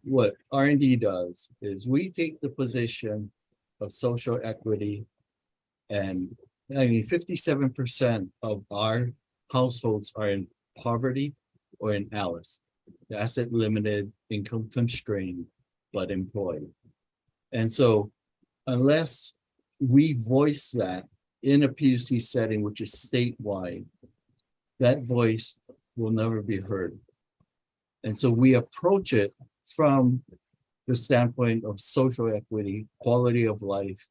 R&D does is we take the position of social equity, and I mean 57% of our households are in poverty or in ALICE, asset limited, income constrained, but employed. And so unless we voice that in a PUC setting, which is statewide, that voice will never be heard. And so we approach it from the standpoint of social equity, quality of life.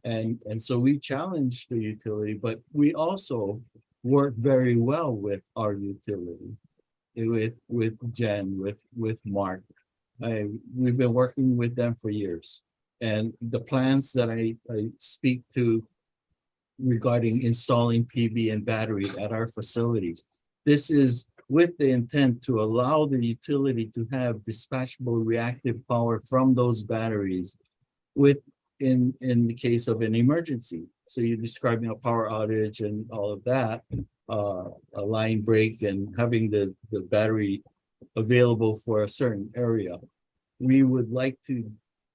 And so we challenge the utility, but we also work very well with our utility, with Jen, with Marc. We've been working with them for years. And the plans that I speak to regarding installing PV and battery at our facilities, this is with the intent to allow the utility to have dispatchable reactive power from those batteries in the case of an emergency. So you're describing a power outage and all of that, a line break and having the battery available for a certain area. We would like to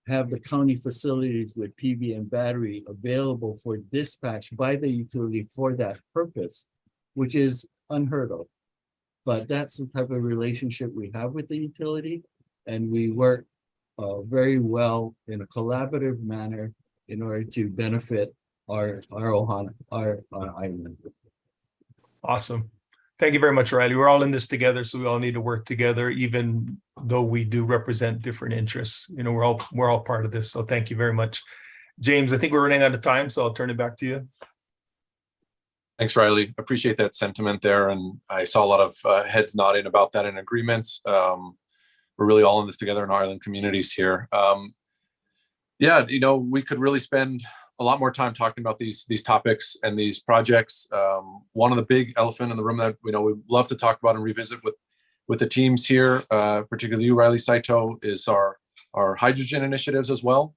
have the county facilities with PV and battery available for dispatch by the utility for that purpose, which is unheard of. But that's the type of relationship we have with the utility, and we work very well in a collaborative manner in order to benefit our island. Awesome. Thank you very much, Riley. We're all in this together, so we all need to work together, even though we do represent different interests. You know, we're all part of this. So thank you very much. James, I think we're running out of time, so I'll turn it back to you. Thanks, Riley. Appreciate that sentiment there. And I saw a lot of heads nodding about that in agreement. We're really all in this together in our island communities here. Yeah, you know, we could really spend a lot more time talking about these topics and these projects. One of the big elephant in the room that we'd love to talk about and revisit with the teams here, particularly you, Riley Saito, is our hydrogen initiatives as well.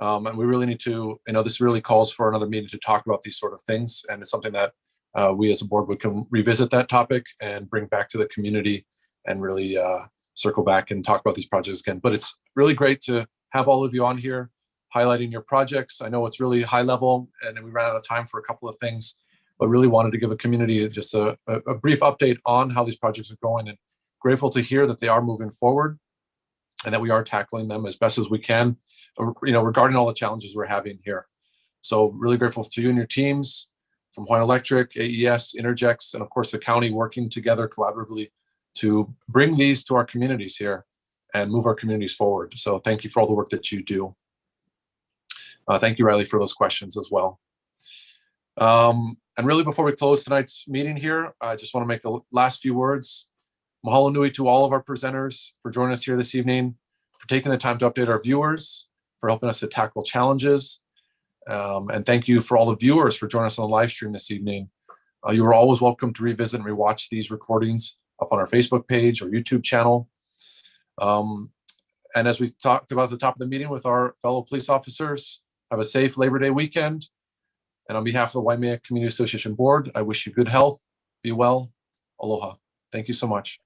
And we really need to, this really calls for another meeting to talk about these sort of things. And it's something that we as a board would revisit that topic and bring back to the community and really circle back and talk about these projects again. But it's really great to have all of you on here highlighting your projects. I know it's really high level and we ran out of time for a couple of things, but really wanted to give a community just a brief update on how these projects are going, and grateful to hear that they are moving forward and that we are tackling them as best as we can, regarding all the challenges we're having here. So really grateful to you and your teams from Hawaiian Electric, AES, Innergex, and of course the county working together collaboratively to bring these to our communities here and move our communities forward. So thank you for all the work that you do. Thank you, Riley, for those questions as well. And really before we close tonight's meeting here, I just want to make the last few words. Mahalo nui to all of our presenters for joining us here this evening, for taking the time to update our viewers, for helping us to tackle challenges. And thank you for all the viewers for joining us on the live stream this evening. You are always welcome to revisit and rewatch these recordings up on our Facebook page or YouTube channel. And as we talked about at the top of the meeting with our fellow police officers, have a safe Labor Day weekend. And on behalf of the Waimea Community Association Board, I wish you good health, be well, aloha. Thank you so much.